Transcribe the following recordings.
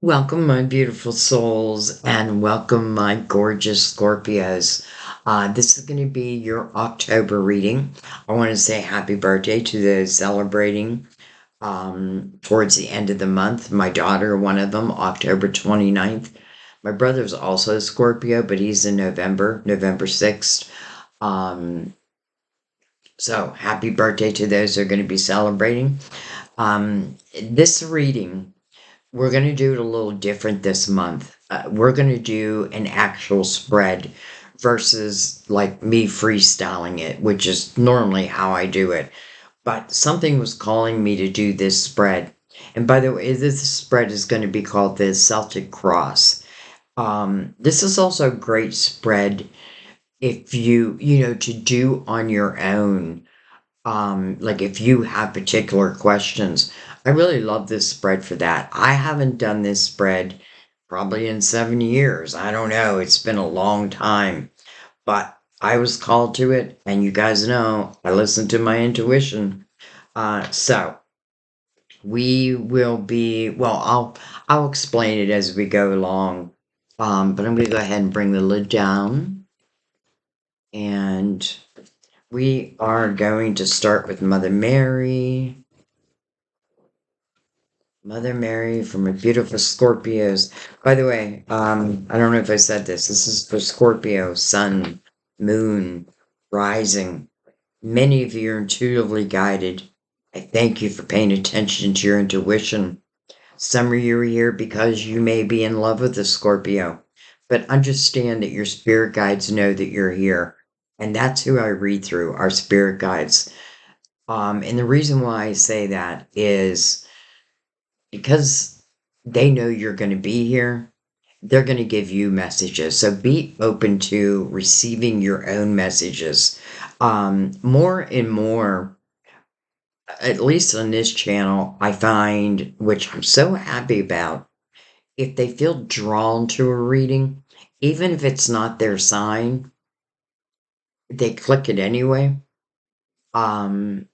Welcome, my beautiful souls, and welcome, my gorgeous Scorpios. This is going to be your October reading. I want to say happy birthday to those celebrating towards the end of the month. My daughter, one of them, October 29th. My brother's also a Scorpio, but he's in November 6th. Um, so happy birthday to those who are going to be celebrating. This reading, we're going to do it a little different this month. We're going to do an actual spread versus like me freestyling it, which is normally how I do it. But something was calling me to do this spread. And by the way, this spread is going to be called the Celtic Cross. This is also a great spread if to do on your own, like if you have particular questions. I really love this spread for that. I haven't done this spread probably in 7 years. I don't know. It's been a long time, but I was called to it, and you guys know I listen to my intuition. So we will be, well, I'll explain it as we go along. But I'm going to go ahead and bring the lid down, and we are going to start with Mother Mary. Mother Mary from my beautiful Scorpios. By the way, I don't know if I said this. This is for Scorpio, Sun, Moon, Rising. Many of you are intuitively guided. I thank you for paying attention to your intuition. Some of you are here because you may be in love with a Scorpio, but understand that your spirit guides know that you're here. And that's who I read through, our spirit guides. And the reason why I say that is because they know you're going to be here, they're going to give you messages. So be open to receiving your own messages. More and more, at least on this channel, I find, which I'm so happy about, if they feel drawn to a reading, even if it's not their sign, they click it anyway. Um,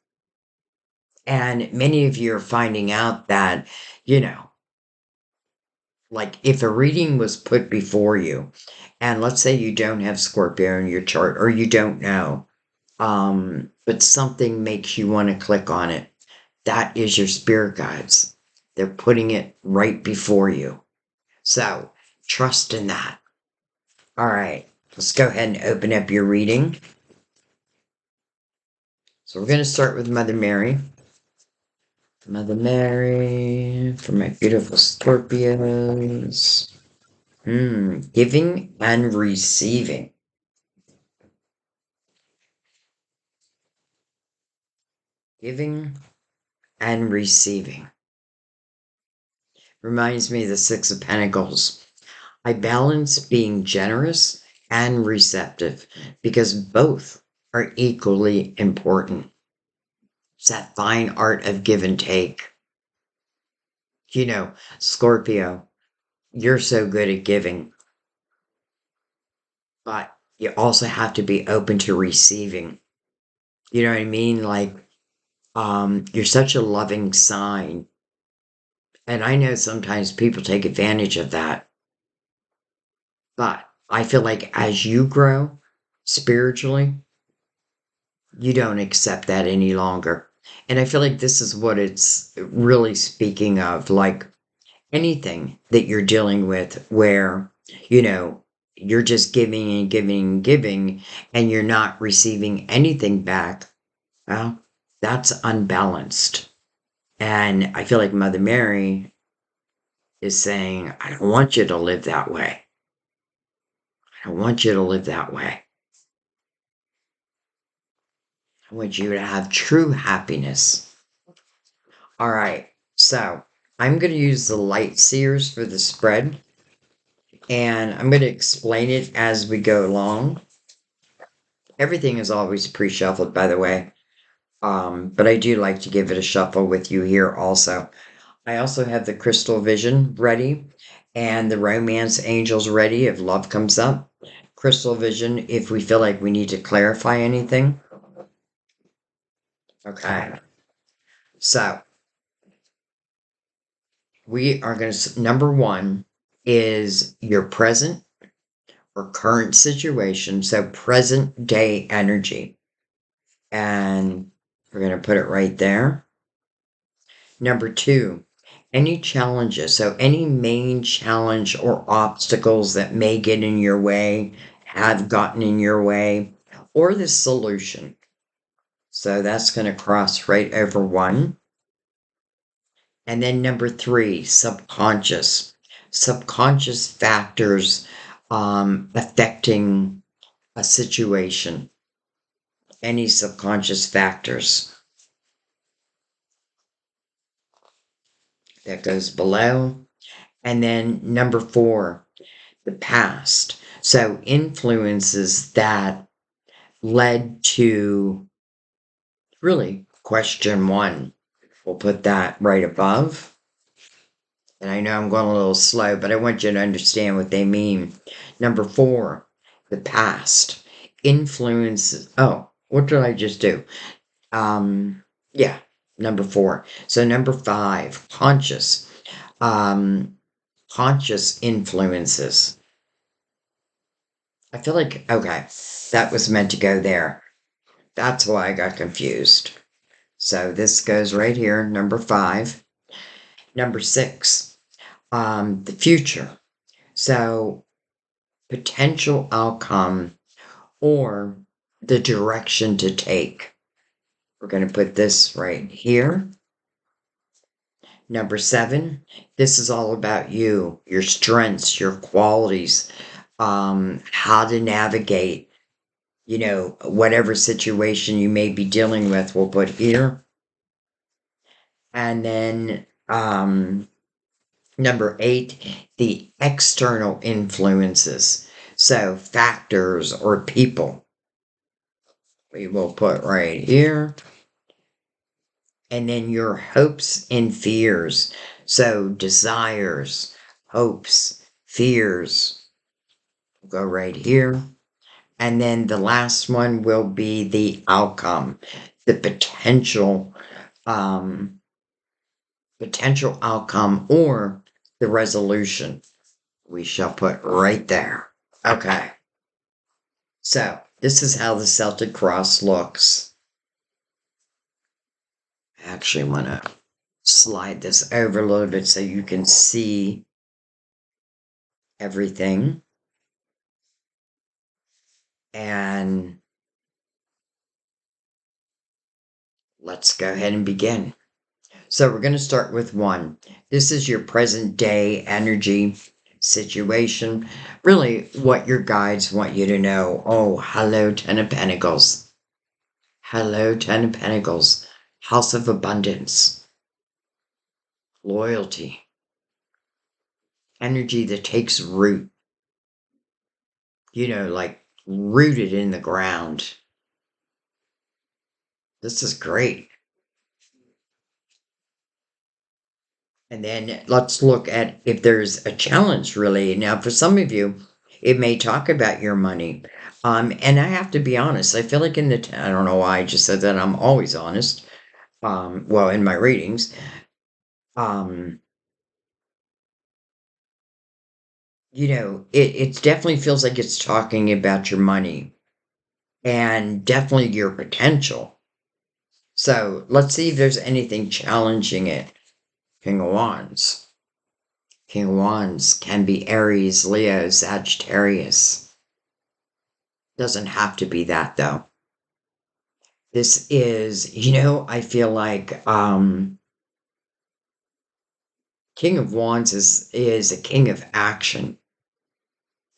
and many of you are finding out that, you know, like if a reading was put before you, and let's say you don't have Scorpio in your chart or you don't know, but something makes you want to click on it, that is your spirit guides. They're putting it right before you. So trust in that. All right, let's go ahead and open up your reading. So we're going to start with Mother Mary. Mother Mary for my beautiful Scorpios. Giving and receiving. Giving and receiving. Reminds me of the Six of Pentacles. I balance being generous and receptive because both are equally important. It's that fine art of give and take. You know, Scorpio, you're so good at giving, but you also have to be open to receiving. You know what I mean? Like, you're such a loving sign. And I know sometimes people take advantage of that. But I feel like as you grow spiritually, you don't accept that any longer. And I feel like this is what it's really speaking of, like anything that you're dealing with where, you know, you're just giving and giving and giving and you're not receiving anything back. Well, that's unbalanced. And I feel like Mother Mary is saying, I don't want you to live that way. I don't want you to live that way. I want you to have true happiness. All right, so I'm going to use the light seers for the spread, and I'm going to explain it as we go along. Everything is always pre-shuffled, by the way, but I do like to give it a shuffle with you here also. I also have the crystal vision ready and the romance angels ready if love comes up. Crystal vision if we feel like we need to clarify anything. Okay, so we are going to, number one is your present or current situation. So present day energy. And we're going to put it right there. Number two, any challenges. So any main challenge or obstacles that may get in your way, have gotten in your way, or the solution. So that's going to cross right over one. And then number three, subconscious. Subconscious factors affecting a situation. Any subconscious factors. That goes below. And then number four, the past. So influences that led to really question one. We'll put that right above. And I know I'm going a little slow, but I want you to understand what they mean. Number four, the past. Influences. Oh, what did I just do? Yeah, number four. So number five, conscious. Conscious influences. I feel like, okay, that was meant to go there. That's why I got confused. So this goes right here, number five. Number six, the future. So potential outcome or the direction to take. We're going to put this right here. Number seven, this is all about you, your strengths, your qualities, how to navigate, whatever situation you may be dealing with, we'll put here. And then number eight, the external influences. So factors or people. We will put right here. And then your hopes and fears. So desires, hopes, fears. We'll go right here. And then the last one will be the outcome, the potential outcome or the resolution. We shall put right there. Okay. So this is how the Celtic cross looks. I actually want to slide this over a little bit so you can see everything. And let's go ahead and begin. So we're going to start with one. This is your present day energy situation. Really what your guides want you to know. Oh, hello, Ten of Pentacles. Hello, Ten of Pentacles. House of Abundance. Loyalty. Energy that takes root. Like rooted in the ground. This is great. And then let's look at if there's a challenge related. Now, for some of you, it may talk about your money. And I have to be honest, I feel like I don't know why I just said that, I'm always honest. Well, in my readings. It definitely feels like it's talking about your money and definitely your potential. So let's see if there's anything challenging it. King of Wands. King of Wands can be Aries, Leo, Sagittarius. Doesn't have to be that though. This is, I feel like King of Wands is a king of action.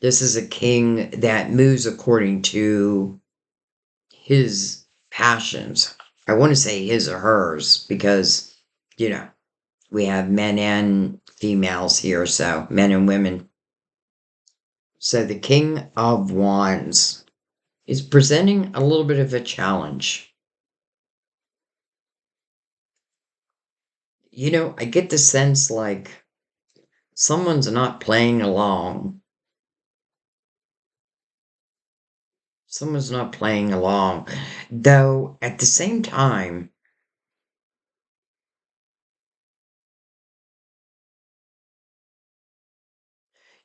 This is a king that moves according to his passions. I want to say his or hers because, we have men and females here, so men and women. So the King of Wands is presenting a little bit of a challenge. I get the sense like someone's not playing along. Someone's not playing along. Though, at the same time,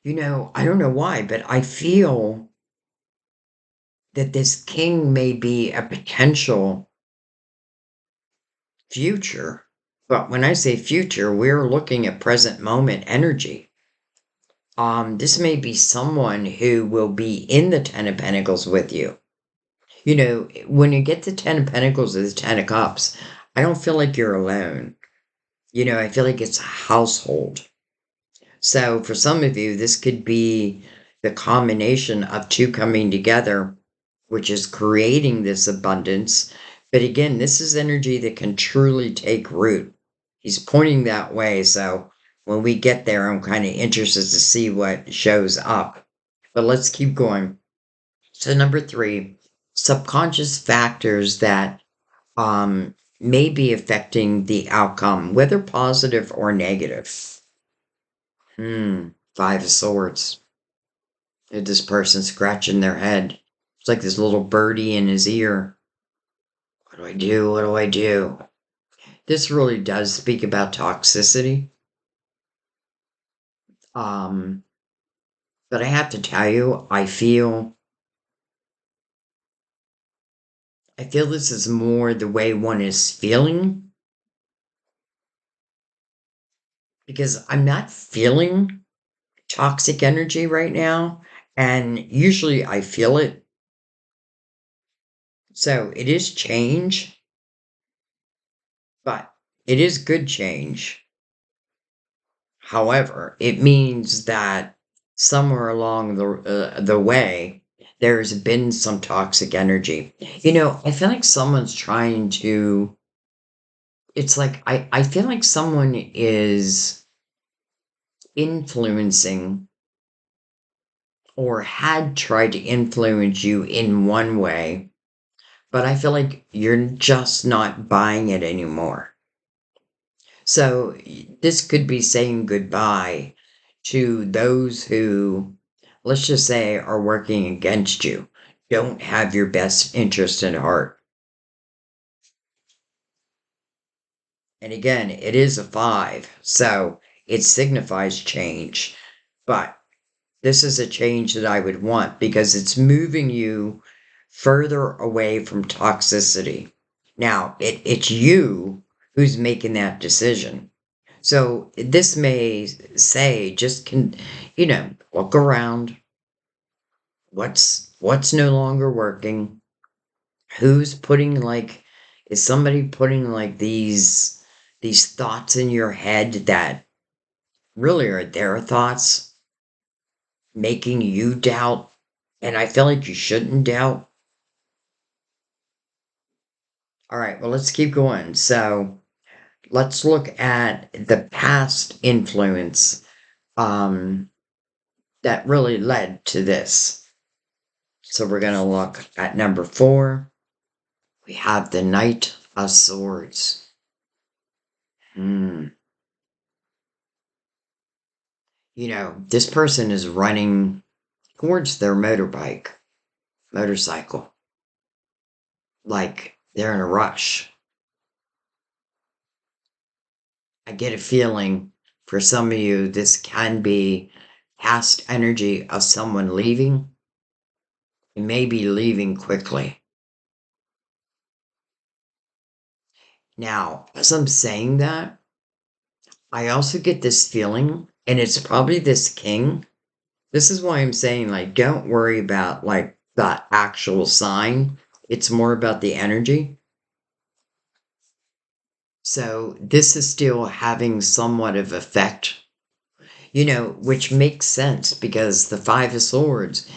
I don't know why, but I feel that this king may be a potential future. But when I say future, we're looking at present moment energy. This may be someone who will be in the Ten of Pentacles with you. When you get the Ten of Pentacles or the Ten of Cups, I don't feel like you're alone. I feel like it's a household. So for some of you, this could be the combination of two coming together, which is creating this abundance. But again, this is energy that can truly take root. He's pointing that way. So when we get there, I'm kind of interested to see what shows up. But let's keep going. So number 3, subconscious factors that may be affecting the outcome, whether positive or negative. 5 of Swords. This person scratching their head. It's like this little birdie in his ear. What do I do? What do I do? This really does speak about toxicity. But I have to tell you, I feel this is more the way one is feeling, because I'm not feeling toxic energy right now, and usually I feel it. So it is change, but it is good change. However, it means that somewhere along the way, there's been some toxic energy. I feel like someone's trying to. It's like I feel like someone is influencing or had tried to influence you in one way, but I feel like you're just not buying it anymore. So this could be saying goodbye to those who, let's just say, are working against you, don't have your best interest at heart. And again, it is a 5, so it signifies change. But this is a change that I would want because it's moving you further away from toxicity. Now, it's you who's making that decision. So this may say, look around. What's no longer working? Who's putting is somebody putting these thoughts in your head that really are their thoughts, making you doubt? And I feel like you shouldn't doubt. All right, well, let's keep going. So let's look at the past influence that really led to this. So we're going to look at number 4. We have the Knight of Swords. This person is running towards their motorcycle, like they're in a rush. I get a feeling for some of you, this can be past energy of someone leaving. It may be leaving quickly. Now, as I'm saying that, I also get this feeling, and it's probably this king. This is why I'm saying, don't worry about, the actual sign. It's more about the energy. So this is still having somewhat of effect, which makes sense because the 5 of Swords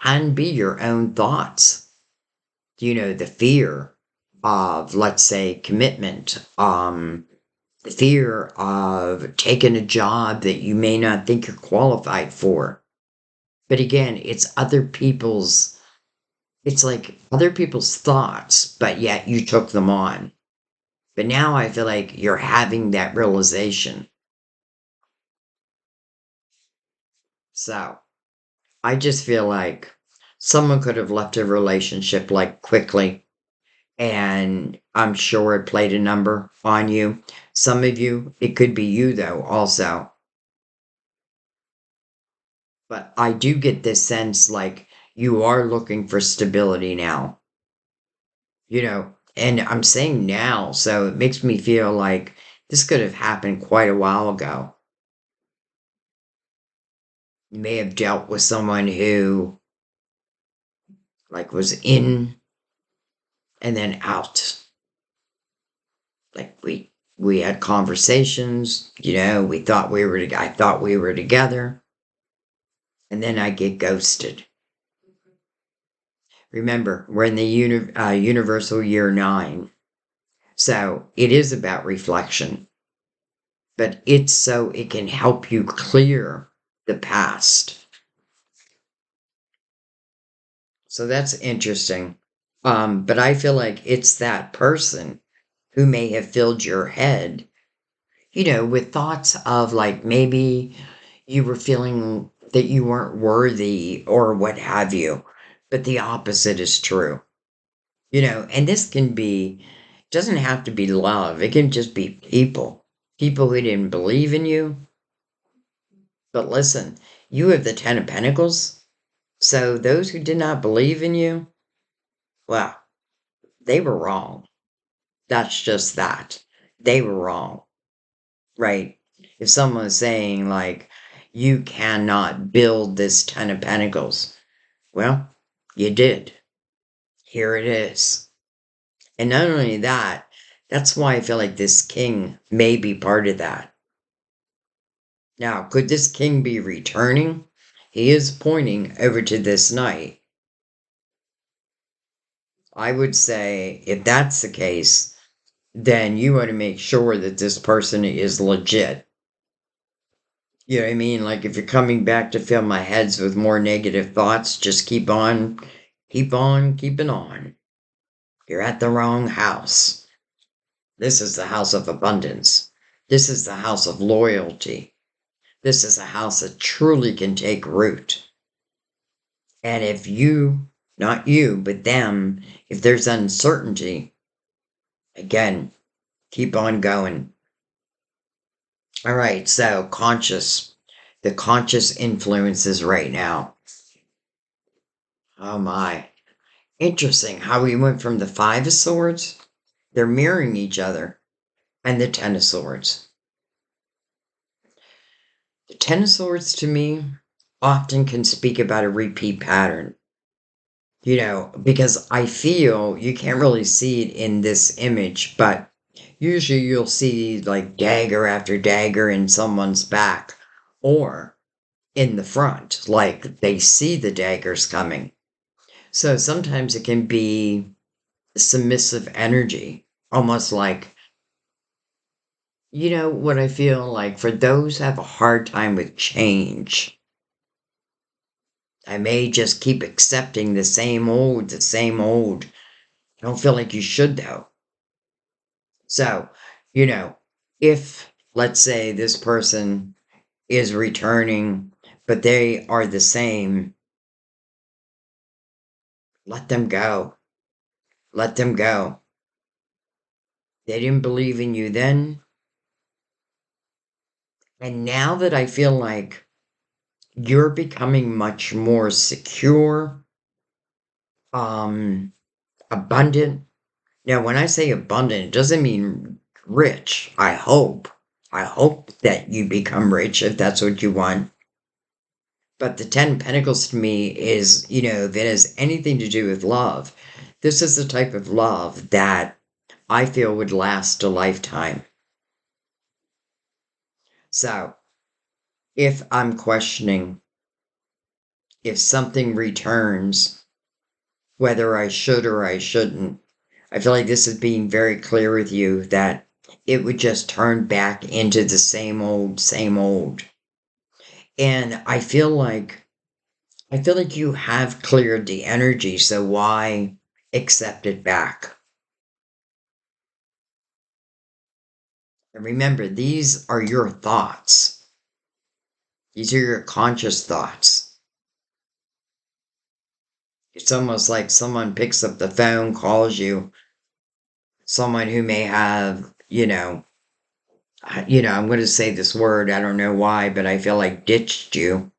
can be your own thoughts. The fear of, let's say, commitment, the fear of taking a job that you may not think you're qualified for. But again, it's like other people's thoughts, but yet you took them on. But now I feel like you're having that realization. So I just feel like someone could have left a relationship quickly, and I'm sure it played a number on you. Some of you, it could be you though, also. But I do get this sense like you are looking for stability now, and I'm saying now, so it makes me feel like this could have happened quite a while ago. You may have dealt with someone who like was in and then out. Like we had conversations, I thought we were together, and then I get ghosted. Remember, we're in the universal year 9. So it is about reflection, but it's so it can help you clear the past. So that's interesting. But I feel like it's that person who may have filled your head, with thoughts of like maybe you were feeling that you weren't worthy or what have you. But the opposite is true. And this doesn't have to be love. It can just be people who didn't believe in you. But listen, you have the 10 of Pentacles. So those who did not believe in you, well, they were wrong. That's just that. They were wrong, right? If someone is saying, like, you cannot build this 10 of Pentacles, well, you did. Here it is. And not only that, that's why I feel like this king may be part of that. Now, could this king be returning? He is pointing over to this knight. I would say if that's the case, then you want to make sure that this person is legit. You know what I mean? Like if you're coming back to fill my heads with more negative thoughts, just keep on keeping on. You're at the wrong house. This is the house of abundance. This is the house of loyalty. This is a house that truly can take root. And if you, not you, but them, if there's uncertainty, again, keep on going. All right, so the conscious influences right now. Oh my. Interesting how we went from the 5 of Swords, they're mirroring each other, and the 10 of Swords. The 10 of Swords to me often can speak about a repeat pattern. Because I feel you can't really see it in this image, but usually you'll see like dagger after dagger in someone's back or in the front, like they see the daggers coming. So sometimes it can be submissive energy, almost like, what I feel like for those who have a hard time with change. I may just keep accepting the same old, the same old. I don't feel like you should, though. So, if, let's say, this person is returning, but they are the same, let them go. Let them go. They didn't believe in you then. And now that I feel like you're becoming much more secure, abundant. Now, when I say abundant, it doesn't mean rich. I hope. I hope that you become rich if that's what you want. But the 10 Pentacles to me is, if it has anything to do with love, this is the type of love that I feel would last a lifetime. So, if I'm questioning if something returns, whether I should or I shouldn't, I feel like this is being very clear with you that it would just turn back into the same old, same old. And I feel like you have cleared the energy, so why accept it back? And remember, these are your thoughts. These are your conscious thoughts. It's almost like someone picks up the phone, calls you, someone who may have, I'm going to say this word, I don't know why, but I feel like ditched you.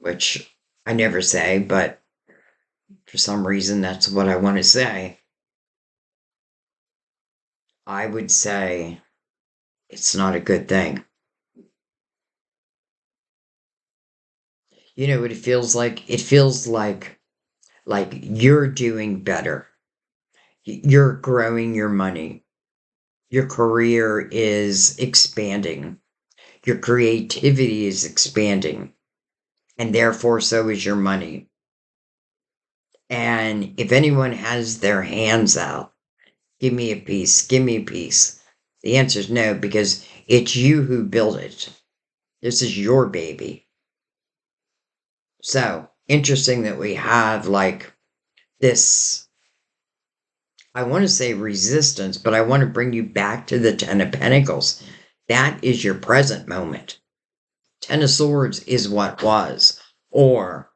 which I never say, but for some reason that's what I want to say. I would say it's not a good thing. You know what it feels like? It feels like you're doing better. You're growing your money. Your career is expanding. Your creativity is expanding. And therefore, so is your money. And if anyone has their hands out, give me a piece, give me a piece. The answer is no, because it's you who built it. This is your baby. So interesting that we have like this, I want to say resistance, but I want to bring you back to the Ten of Pentacles. That is your present moment. Ten of Swords is what was, or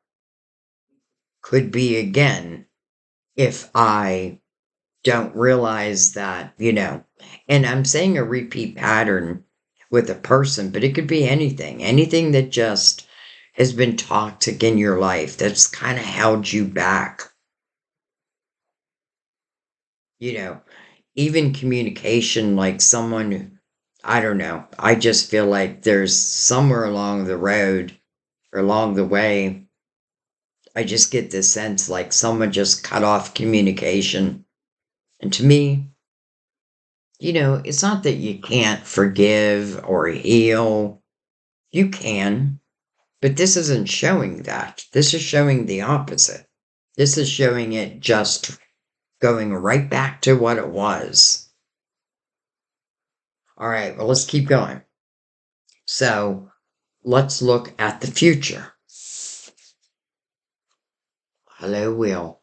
could be again if I don't realize that, and I'm saying a repeat pattern with a person, but it could be anything that just has been toxic in your life that's kind of held you back. Even communication, like someone, I don't know, I just feel like there's somewhere along the road or along the way, I just get this sense like someone just cut off communication. And to me, it's not that you can't forgive or heal. You can, but this isn't showing that. This is showing the opposite. This is showing it just going right back to what it was. All right, well, let's keep going. So let's look at the future. Hello, Will.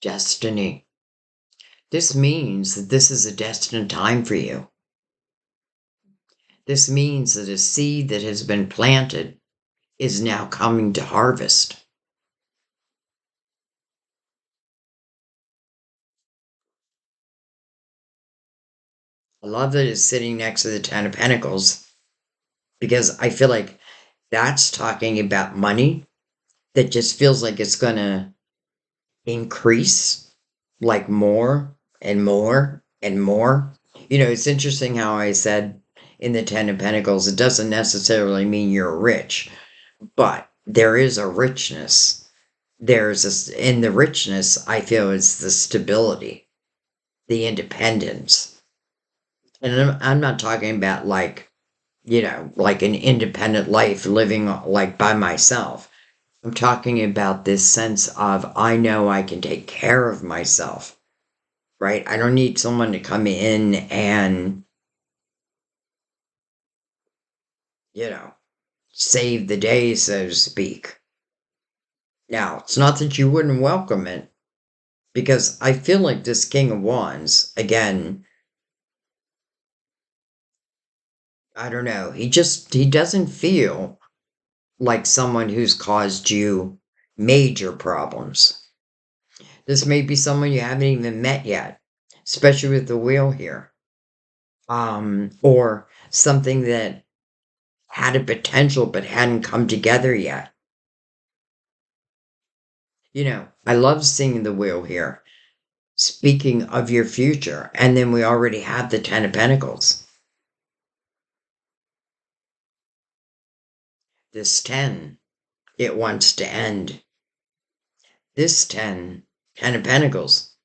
Destiny. This means that this is a destined time for you. This means that a seed that has been planted is now coming to harvest. I love that it's sitting next to the Ten of Pentacles because I feel like that's talking about money that just feels like it's going to increase like more and more and more. It's interesting how I said in the Ten of Pentacles, it doesn't necessarily mean you're rich, but there is a richness. In the richness, I feel it's the stability, the independence. And I'm not talking about like an independent life living like by myself. I'm talking about this sense of I know I can take care of myself, right? I don't need someone to come in and, save the day, so to speak. Now, it's not that you wouldn't welcome it, because I feel like this King of Wands, again, I don't know, he doesn't feel like someone who's caused you major problems. This may be someone you haven't even met yet, especially with the wheel here. Or something that had a potential but hadn't come together yet. I love seeing the wheel here. Speaking of your future, and then we already have the Ten of Pentacles. This 10, it wants to end. This 10 of Pentacles,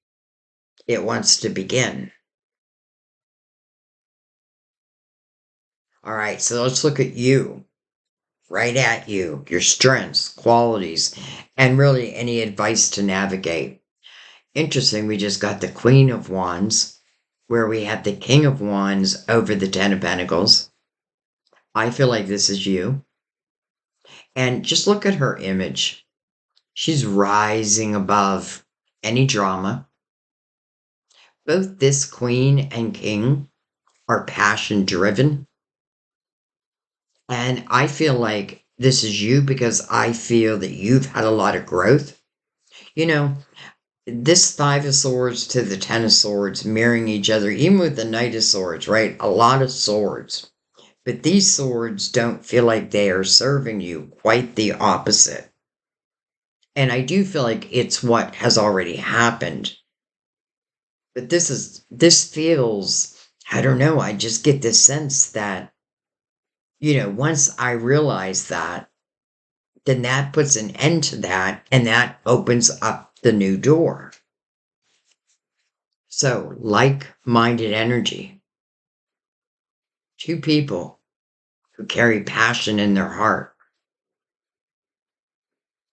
it wants to begin. All right, so let's look at you. Right at you, your strengths, qualities, and really any advice to navigate. Interesting, we just got the Queen of Wands, where we have the King of Wands over the Ten of Pentacles. I feel like this is you. And just look at her image. She's rising above any drama. Both this Queen and King are passion driven. And I feel like this is you because I feel that you've had a lot of growth. This Five of Swords to the Ten of Swords mirroring each other, even with the Knight of Swords, right? A lot of swords. But these swords don't feel like they are serving you, quite the opposite. And I do feel like it's what has already happened. But this feels, I don't know, I just get this sense that, once I realize that, then that puts an end to that and that opens up the new door. So, like-minded energy, two people who carry passion in their heart.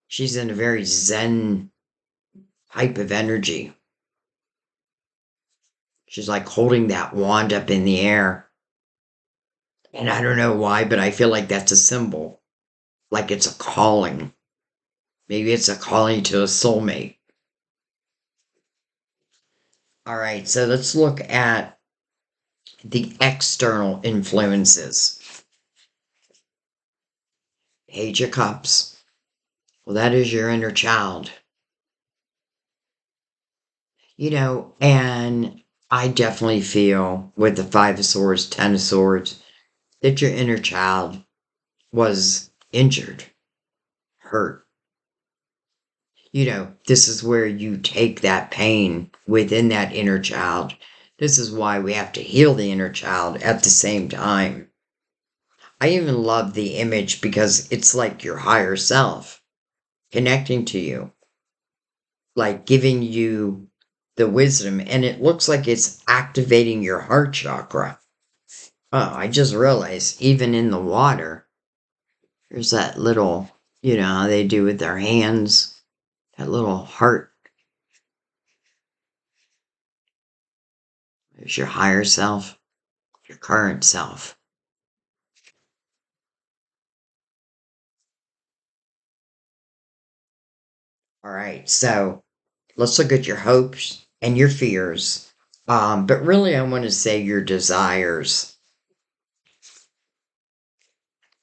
She's in a very Zen type of energy. She's like holding that wand up in the air. And I don't know why, but I feel like that's a symbol. Like it's a calling. Maybe it's a calling to a soulmate. All right, so let's look at the external influences. Page of Cups. Well, that is your inner child. And I definitely feel with the Five of Swords, Ten of Swords, that your inner child was injured, hurt. This is where you take that pain within that inner child. This is why we have to heal the inner child at the same time. I even love the image because it's like your higher self connecting to you, like giving you the wisdom, and it looks like it's activating your heart chakra. Oh, I just realized even in the water, there's that little, how they do with their hands, that little heart. There's your higher self, your current self. All right, so let's look at your hopes and your fears. But really, I want to say your desires.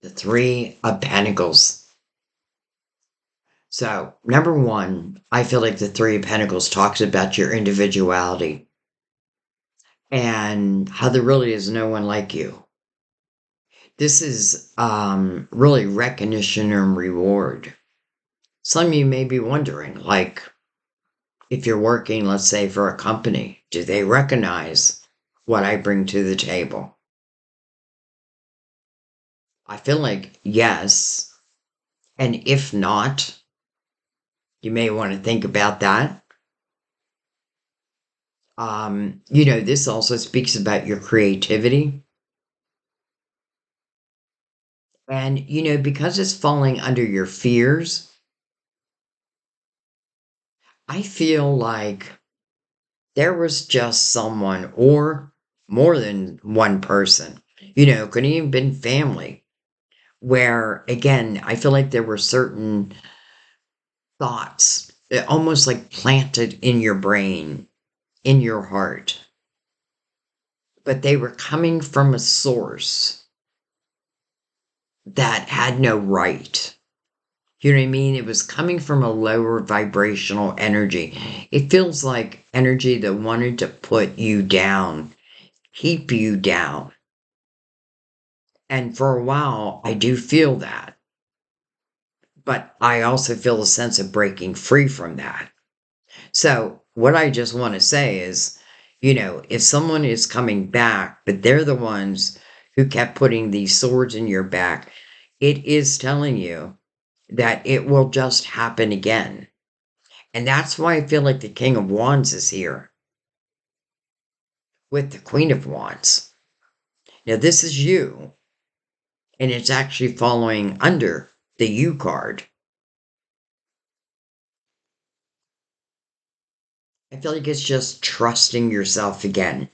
The Three of Pentacles. So, number one, I feel like the Three of Pentacles talks about your individuality and how there really is no one like you. This is really recognition and reward. Some of you may be wondering, like, if you're working, let's say, for a company, do they recognize what I bring to the table? I feel like yes. And if not, you may want to think about that. This also speaks about your creativity. And, because it's falling under your fears, I feel like there was just someone or more than one person, could even been family, where, again, I feel like there were certain thoughts almost like planted in your brain, in your heart, but they were coming from a source that had no right. You know what I mean? It was coming from a lower vibrational energy. It feels like energy that wanted to put you down, keep you down. And for a while, I do feel that. But I also feel a sense of breaking free from that. So, what I just want to say is, if someone is coming back, but they're the ones who kept putting these swords in your back, it is telling you that it will just happen again. And that's why I feel like the King of Wands is here with the Queen of Wands. Now, this is you, and it's actually following under the You card. I feel like it's just trusting yourself again,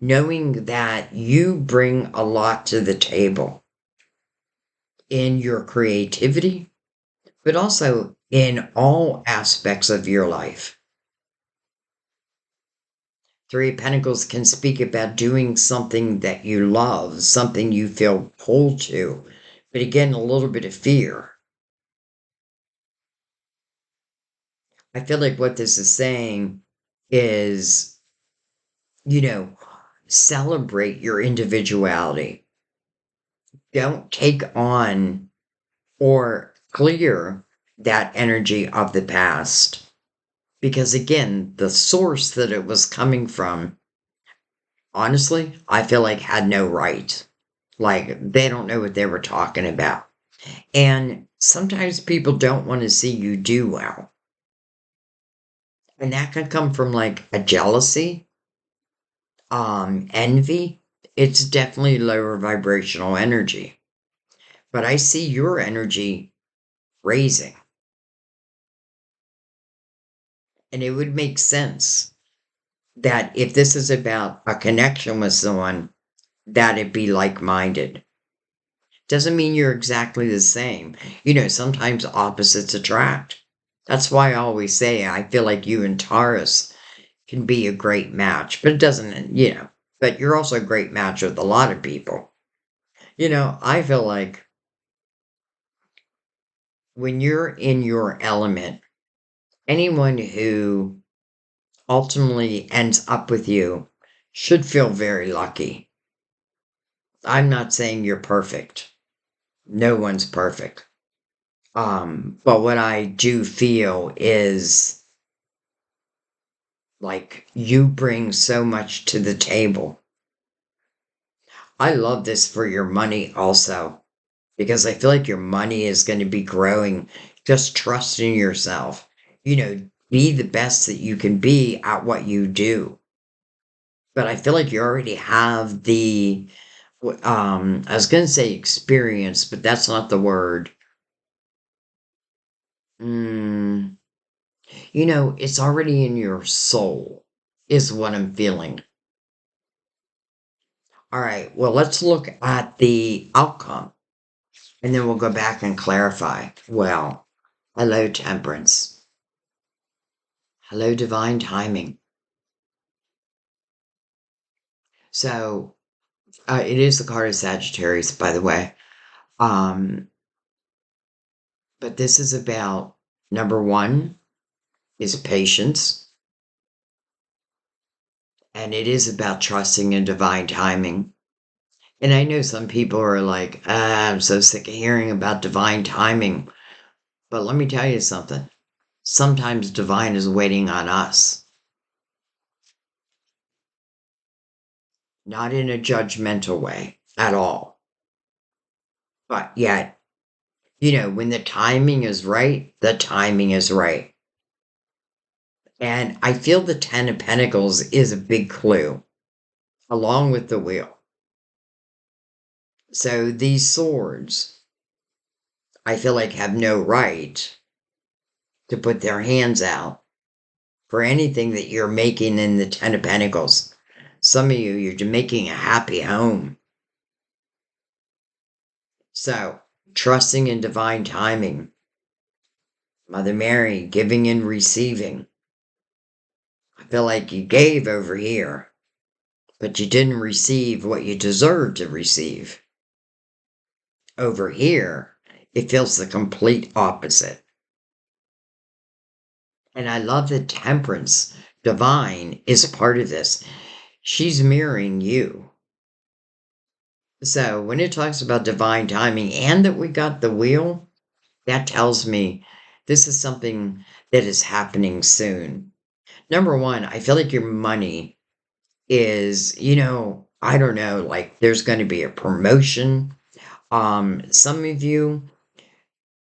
knowing that you bring a lot to the table in your creativity, but also in all aspects of your life. Three of Pentacles can speak about doing something that you love, something you feel pulled to, but again, a little bit of fear. I feel like what this is saying is, celebrate your individuality. don't take on or clear that energy of the past. Because again, the source that it was coming from, honestly, I feel like had no right. Like they don't know what they were talking about. And sometimes people don't want to see you do well. And that can come from like a jealousy, envy. It's definitely lower vibrational energy. But I see your energy raising. And it would make sense that if this is about a connection with someone, that it be like-minded. Doesn't mean you're exactly the same. You know, sometimes opposites attract. That's why I always say I feel like you and Taurus can be a great match, but it doesn't, but you're also a great match with a lot of people. I feel like when you're in your element, anyone who ultimately ends up with you should feel very lucky. I'm not saying you're perfect. No one's perfect. But what I do feel is like you bring so much to the table. I love this for your money also, because I feel like your money is going to be growing. Just trust in yourself. Be the best that you can be at what you do. But I feel like you already have I was going to say experience, but that's not the word. Mm, it's already in your soul, is what I'm feeling. All right, well, let's look at the outcome and then we'll go back and clarify. Well, hello, Temperance. Hello, Divine Timing. So, it is the card of Sagittarius, by the way. Um, but this is about number one is patience, and it is about trusting in divine timing. And I know some people are like, I'm so sick of hearing about divine timing. But let me tell you something. Sometimes divine is waiting on us, not in a judgmental way at all. But yet, when the timing is right, the timing is right. And I feel the Ten of Pentacles is a big clue, along with the Wheel. So these swords, I feel like, have no right to put their hands out for anything that you're making in the Ten of Pentacles. Some of you, you're making a happy home. So, trusting in divine timing. Mother Mary, giving and receiving. I feel like you gave over here, but you didn't receive what you deserved to receive. Over here, it feels the complete opposite. And I love that Temperance, divine, is part of this. She's mirroring you. So when it talks about divine timing and that we got the wheel, that tells me this is something that is happening soon. Number one, I feel like your money is, I don't know, like there's going to be a promotion. Some of you,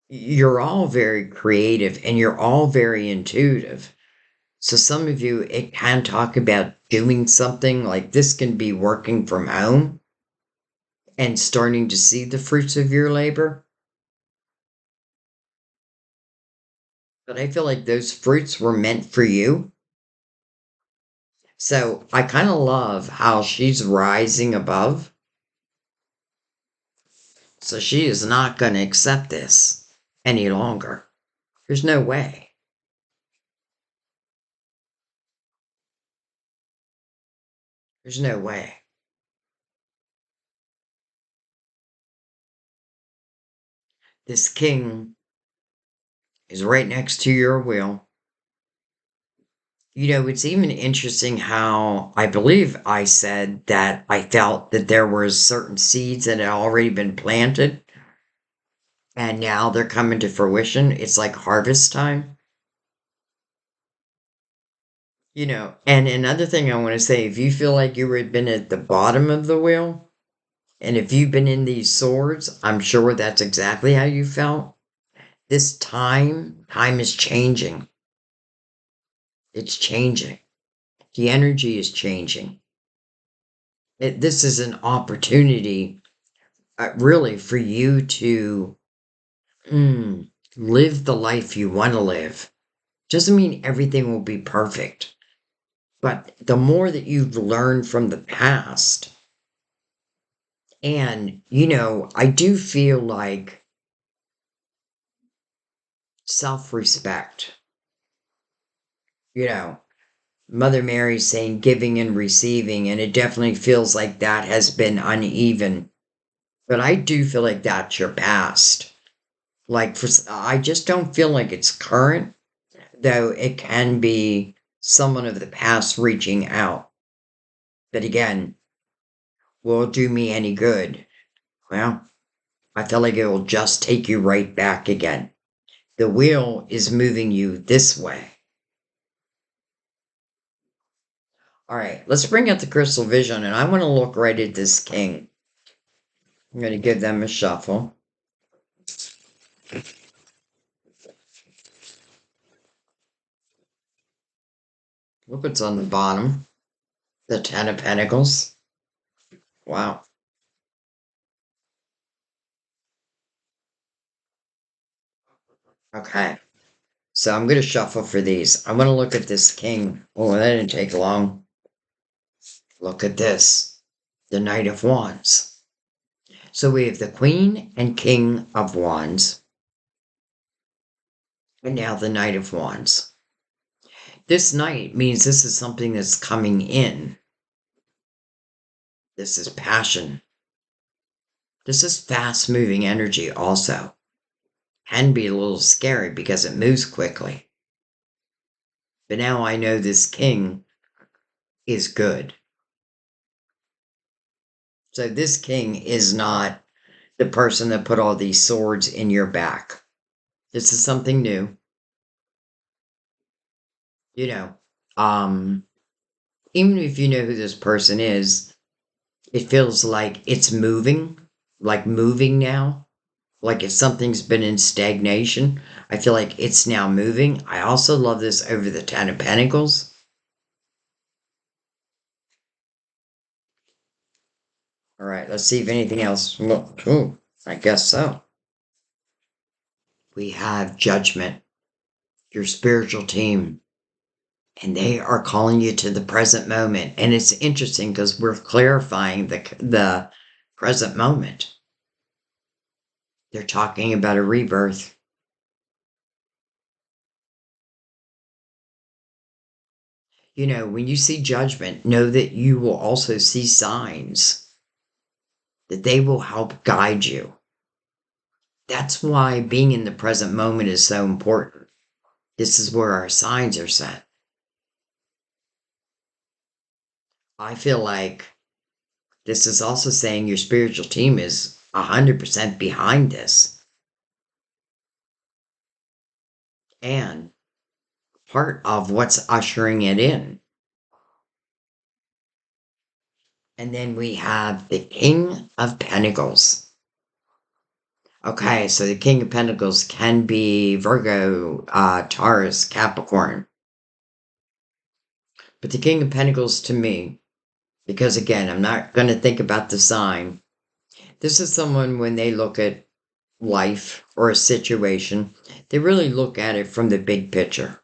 you're all very creative and you're all very intuitive. So some of you, it can talk about doing something like this can be working from home and starting to see the fruits of your labor. But I feel like those fruits were meant for you. So I kind of love how she's rising above. So she is not going to accept this any longer. There's no way. There's no way. This king is right next to your wheel. It's even interesting how I believe I said that I felt that there were certain seeds that had already been planted and now they're coming to fruition. It's like harvest time. And another thing I want to say, if you feel like you have been at the bottom of the wheel, and if you've been in these swords, I'm sure that's exactly how you felt. This time is changing. It's changing. The energy is changing. This is an opportunity, really, for you to live the life you want to live. Doesn't mean everything will be perfect, but the more that you've learned from the past, and, I do feel like self-respect, you know, Mother Mary saying giving and receiving, and it definitely feels like that has been uneven. But I do feel like that's your past. I just don't feel like it's current, though it can be someone of the past reaching out. But again, will it do me any good? Well, I feel like it will just take you right back again. The wheel is moving you this way. All right, let's bring out the crystal vision, and I want to look right at this king. I'm going to give them a shuffle. Look what's on the bottom. The Ten of Pentacles. Wow. Okay. So I'm going to shuffle for these. I want to look at this king. Oh, that didn't take long. Look at this. The Knight of Wands. So we have the Queen and King of Wands. And now the Knight of Wands. This Knight means this is something that's coming in. This is passion. This is fast-moving energy also. Can be a little scary because it moves quickly. But now I know this king is good. So this king is not the person that put all these swords in your back. This is something new. You know, even if you know who this person is, it feels like it's moving, like moving now. Like if something's been in stagnation, I feel like it's now moving. I also love this over the Ten of Pentacles. All right, let's see if anything else. Ooh, I guess so. We have Judgment, your spiritual team, and they are calling you to the present moment. And it's interesting because we're clarifying the present moment. They're talking about a rebirth. When you see Judgment, know that you will also see signs, that they will help guide you. That's why being in the present moment is so important. This is where our signs are set. I feel like this is also saying your spiritual team is 100% behind this. And part of what's ushering it in. And then we have the King of Pentacles. Okay, so the King of Pentacles can be Virgo, Taurus, Capricorn. But the King of Pentacles to me, because again, I'm not going to think about the sign. This is someone when they look at life or a situation, they really look at it from the big picture.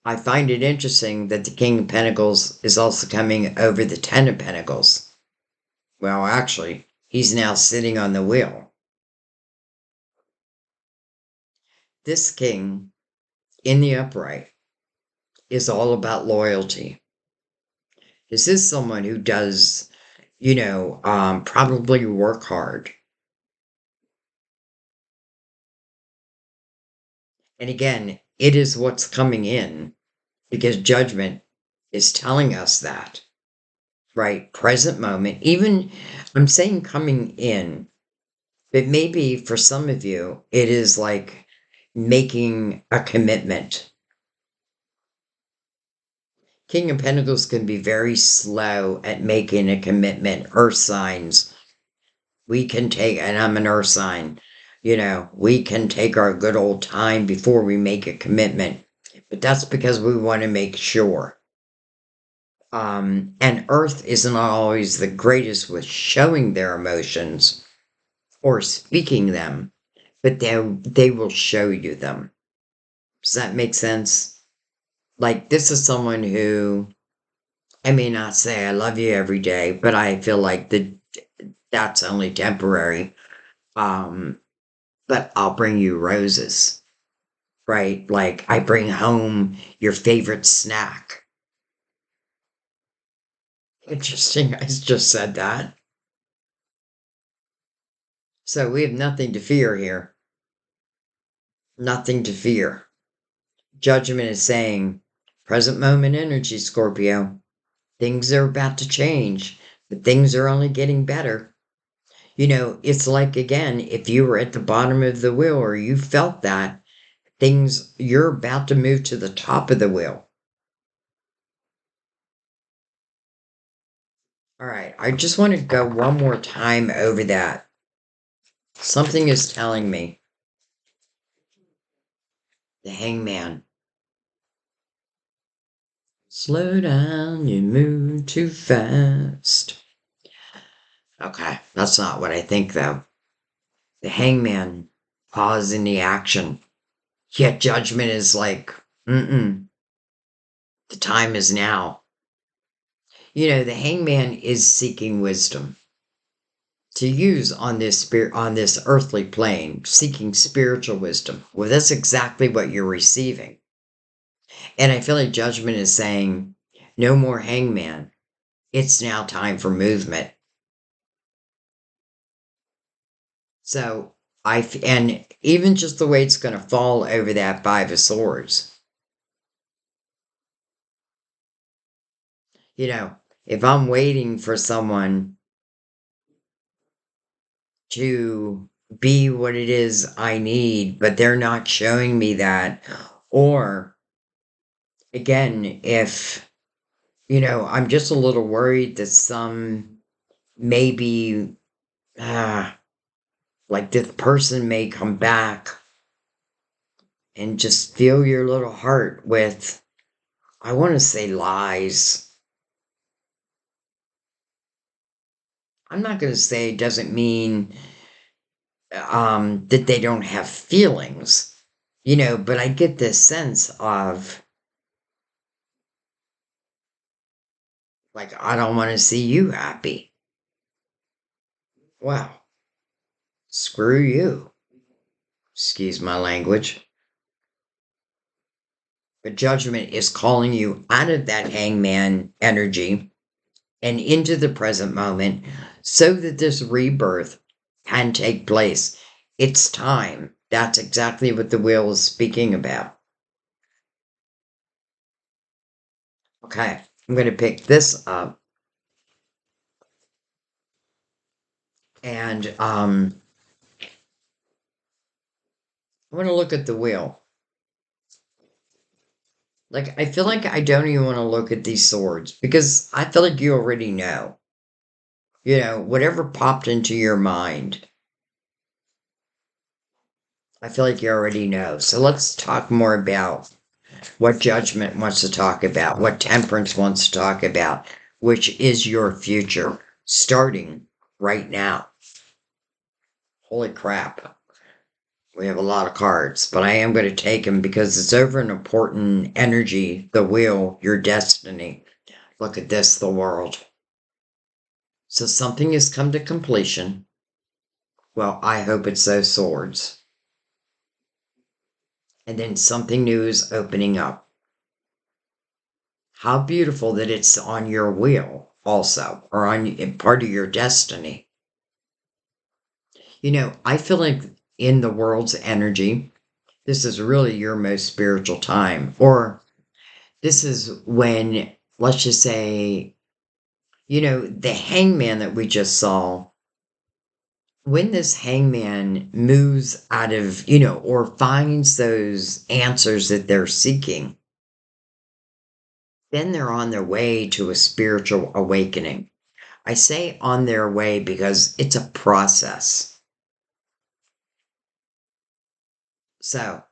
I find it interesting that the King of Pentacles is also coming over the Ten of Pentacles. Well, actually, he's now sitting on the wheel. This king in the upright is all about loyalty. This is someone who does, probably work hard. And again, it is what's coming in. because judgment is telling us that, right? Present moment, even I'm saying coming in, but maybe for some of you, it is like making a commitment. King of Pentacles can be very slow at making a commitment. Earth signs, we can take, and I'm an earth sign, we can take our good old time before we make a commitment. But that's because we want to make sure. And earth isn't always the greatest with showing their emotions or speaking them, but they will show you them. Does that make sense? Like, this is someone who, I may not say I love you every day, but I feel like that's only temporary. But I'll bring you roses, right? Like, I bring home your favorite snack. Interesting, I just said that. So we have nothing to fear here. Nothing to fear. Judgment is saying, present moment energy, Scorpio. Things are about to change, but things are only getting better. It's like, again, if you were at the bottom of the wheel or you felt that, you're about to move to the top of the wheel. All right, I just want to go one more time over that. Something is telling me. The Hangman. Slow down, you move too fast. Okay, that's not what I think, though. The Hangman, pausing the action. Yet judgment is like, the time is now. The Hangman is seeking wisdom to use on this earthly plane, seeking spiritual wisdom. Well, that's exactly what you're receiving. And I feel like judgment is saying, no more Hangman. It's now time for movement. So and even just the way it's going to fall over that Five of Swords. If I'm waiting for someone to be what it is I need, but they're not showing me that, or again, if, I'm just a little worried that some maybe, like this person may come back and just fill your little heart with, I want to say lies. I'm not going to say it doesn't mean that they don't have feelings, but I get this sense of, like, I don't want to see you happy. Well, screw you. Excuse my language. But judgment is calling you out of that Hangman energy and into the present moment so that this rebirth can take place. It's time. That's exactly what the wheel is speaking about. Okay, I'm going to pick this up. And I want to look at the wheel. Like, I feel like I don't even want to look at these swords because I feel like you already know. Whatever popped into your mind, I feel like you already know. So let's talk more about what judgment wants to talk about, what temperance wants to talk about, which is your future, starting right now. Holy crap. We have a lot of cards, but I am going to take them because it's over an important energy, the wheel, your destiny. Look at this, the world. So something has come to completion. Well, I hope it's those swords. And then something new is opening up. How beautiful that it's on your wheel also, or on part of your destiny. I feel like in the world's energy, this is really your most spiritual time, or This is when, let's just say, the hangman that we just saw, when this hangman moves out of, or finds those answers that they're seeking, then they're on their way to a spiritual awakening. I say on their way because it's a process. So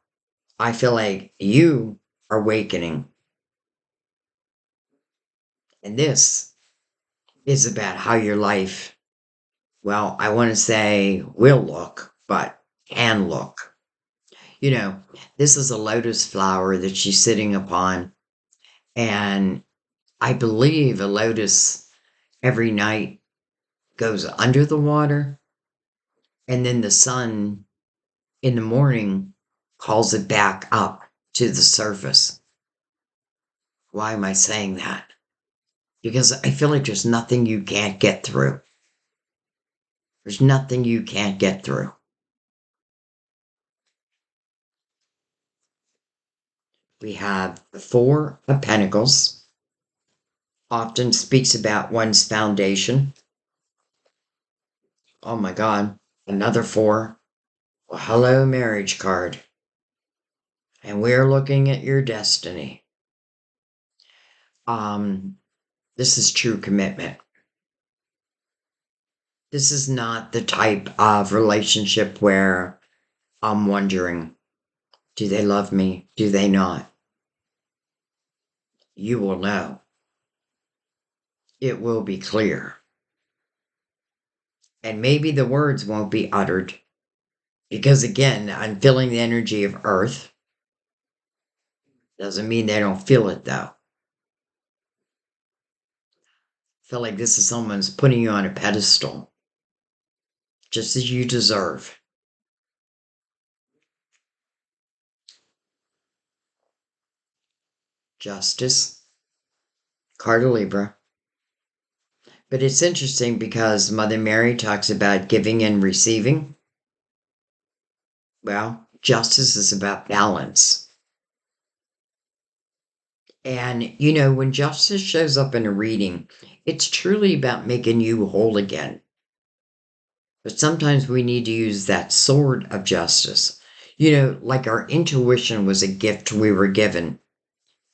I feel like you are awakening. And this is about how your life, well, I want to say will look, but can look. This is a lotus flower that she's sitting upon. And I believe a lotus every night goes under the water. And then the sun in the morning calls it back up to the surface. Why am I saying that? Because I feel like there's nothing you can't get through. There's nothing you can't get through. We have the Four of Pentacles, often speaks about one's foundation. Oh my God, another four. Well, hello, marriage card. And we're looking at your destiny. This is true commitment. This is not the type of relationship where I'm wondering, do they love me? Do they not? You will know. It will be clear. And maybe the words won't be uttered. Because again, I'm feeling the energy of Earth. Doesn't mean they don't feel it though. I feel like this is someone's putting you on a pedestal. Just as you deserve. Justice. Card of Libra. But it's interesting because Mother Mary talks about giving and receiving. Well, justice is about balance. And, when justice shows up in a reading, it's truly about making you whole again. But sometimes we need to use that sword of justice. Like our intuition was a gift we were given,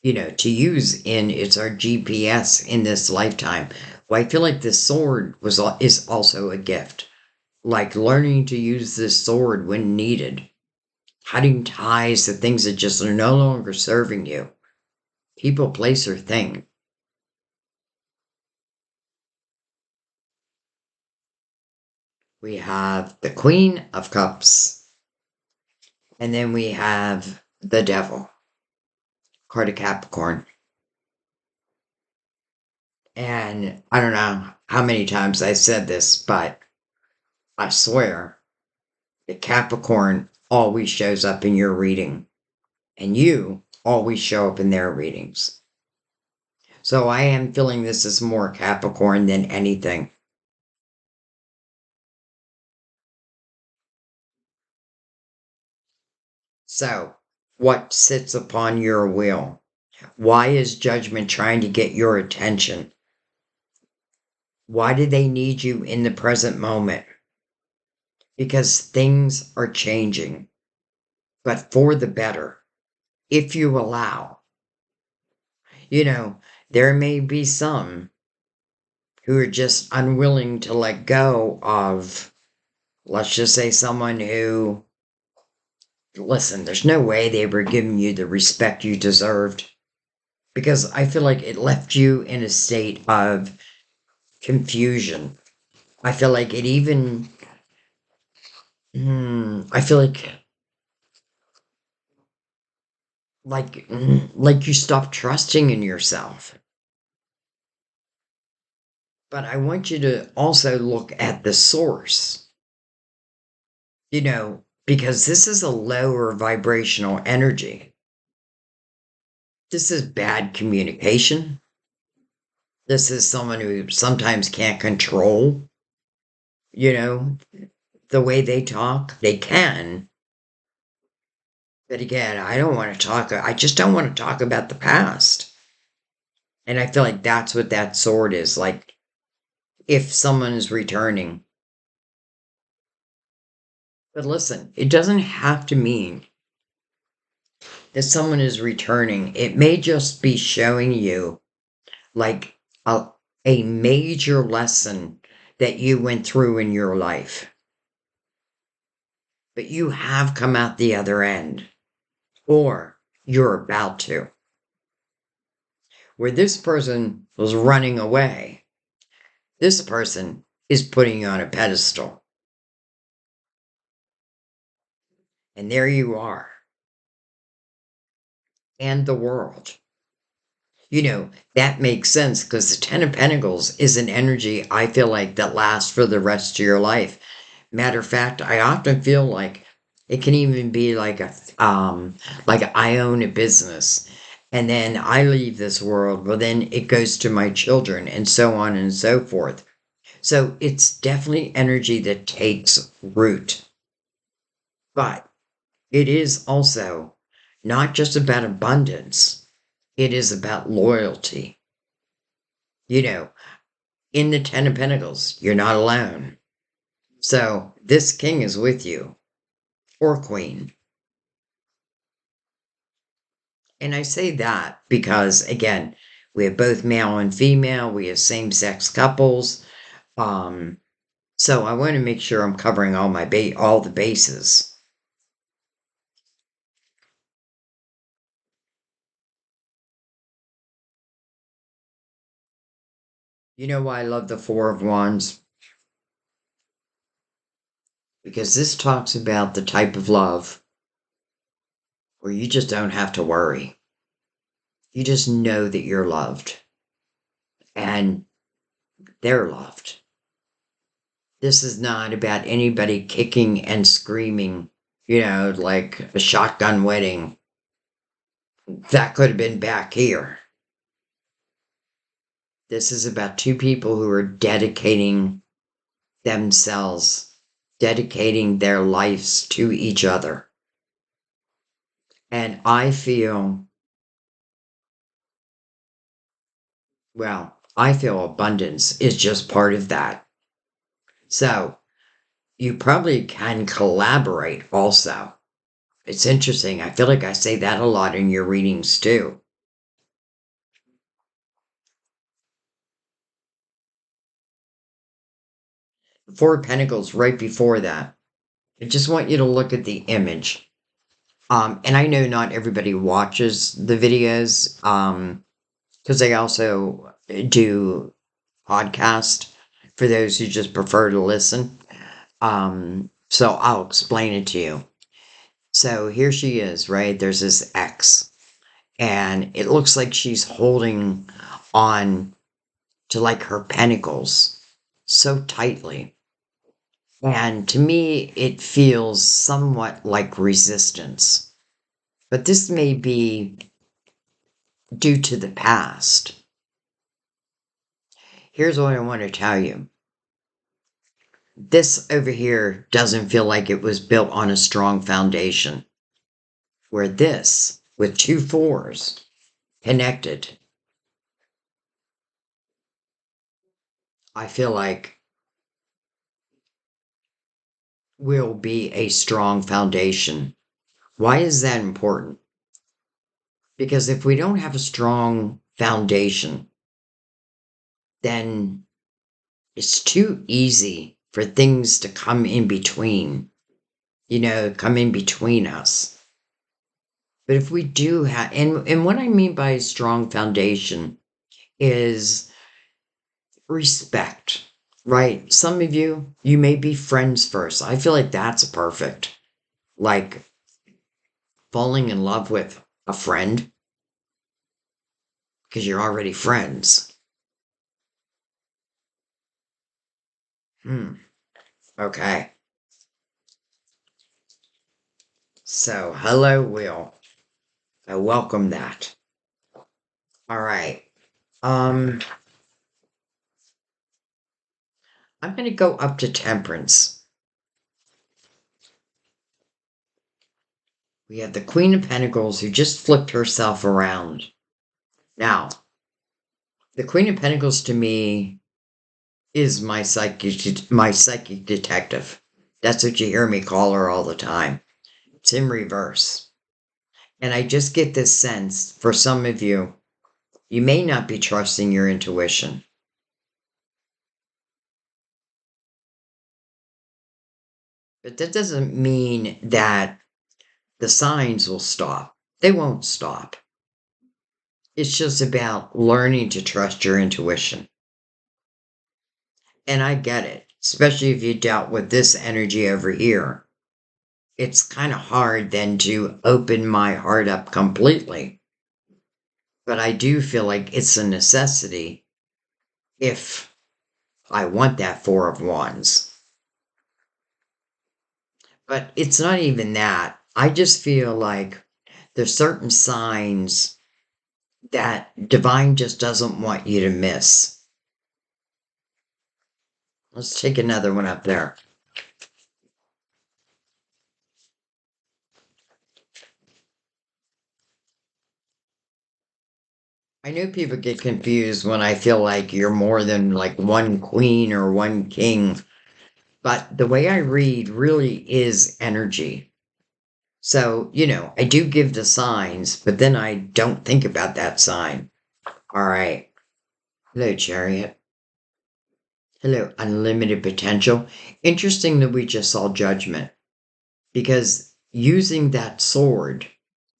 to use it's our GPS in this lifetime. Well, I feel like this sword is also a gift. Like learning to use this sword when needed. Cutting ties to things that just are no longer serving you. People, place, or thing. We have the Queen of Cups. And then we have the Devil. Card of Capricorn. And I don't know how many times I said this, but I swear the Capricorn always shows up in your reading. And you always show up in their readings. So I am feeling this is more Capricorn than anything. So, what sits upon your wheel? Why is judgment trying to get your attention? Why do they need you in the present moment? Because things are changing, but for the better, if you allow. There may be some who are just unwilling to let go of, let's just say, someone who, listen, there's no way they were giving you the respect you deserved. Because I feel like it left you in a state of confusion. I feel like it even, I feel like you stopped trusting in yourself. But I want you to also look at the source, because this is a lower vibrational energy. This is bad communication. This is someone who sometimes can't control, the way they talk. They can. But again, I just don't want to talk about the past. And I feel like that's what that sword is. Like, if someone is returning. But listen, it doesn't have to mean that someone is returning. It may just be showing you like a, a major lesson that you went through in your life. But you have come out the other end, or you're about to. Where this person was running away, this person is putting you on a pedestal. And there you are. And the world. That makes sense because the Ten of Pentacles is an energy I feel like that lasts for the rest of your life. Matter of fact, I often feel like it can even be like I own a business and then I leave this world. Well, then it goes to my children and so on and so forth. So it's definitely energy that takes root. But it is also not just about abundance. It is about loyalty. In the Ten of Pentacles, you're not alone. So this king is with you, or queen. And I say that because, again, we have both male and female. We have same-sex couples. So I want to make sure I'm covering all the bases. You know why I love the Four of Wands? Because this talks about the type of love where you just don't have to worry. You just know that you're loved. And they're loved. This is not about anybody kicking and screaming, like a shotgun wedding. That could have been back here. This is about two people who are dedicating themselves, dedicating their lives to each other. And I feel abundance is just part of that. So you probably can collaborate also. It's interesting. I feel like I say that a lot in your readings too. Four of Pentacles right before that. I just want you to look at the image. And I know not everybody watches the videos, because I also do podcast for those who just prefer to listen. So I'll explain it to you. So here she is, right? There's this X, and it looks like she's holding on to like her pentacles so tightly. And to me, it feels somewhat like resistance. But this may be due to the past. Here's what I want to tell you. This over here doesn't feel like it was built on a strong foundation. Where this, with two fours connected, I feel like will be a strong foundation. Why is that important? Because if we don't have a strong foundation, then it's too easy for things to come in between, come in between us. But if we do have, and what I mean by a strong foundation is respect, right? Some of you may be friends first. I feel like that's perfect. Like falling in love with a friend because you're already friends. Okay. So, hello, Will. I welcome that. All right. I'm going to go up to Temperance. We have the Queen of Pentacles who just flipped herself around. Now, The Queen of Pentacles to me is my psychic detective. That's what you hear me call her all the time. It's in reverse. And I just get this sense for some of you, you may not be trusting your intuition. But that doesn't mean that the signs will stop. They won't stop. It's just about learning to trust your intuition. And I get it, especially if you dealt with this energy over here. It's kind of hard then to open my heart up completely. But I do feel like it's a necessity if I want that Four of Wands. But it's not even that. I just feel like there's certain signs that divine just doesn't want you to miss. Let's take another one up there. I know people get confused when I feel like you're more than like one queen or one king, but the way I read really is energy. So, I do give the signs, but then I don't think about that sign. All right. Hello, Chariot. Hello, Unlimited Potential. Interesting that we just saw Judgment, because using that sword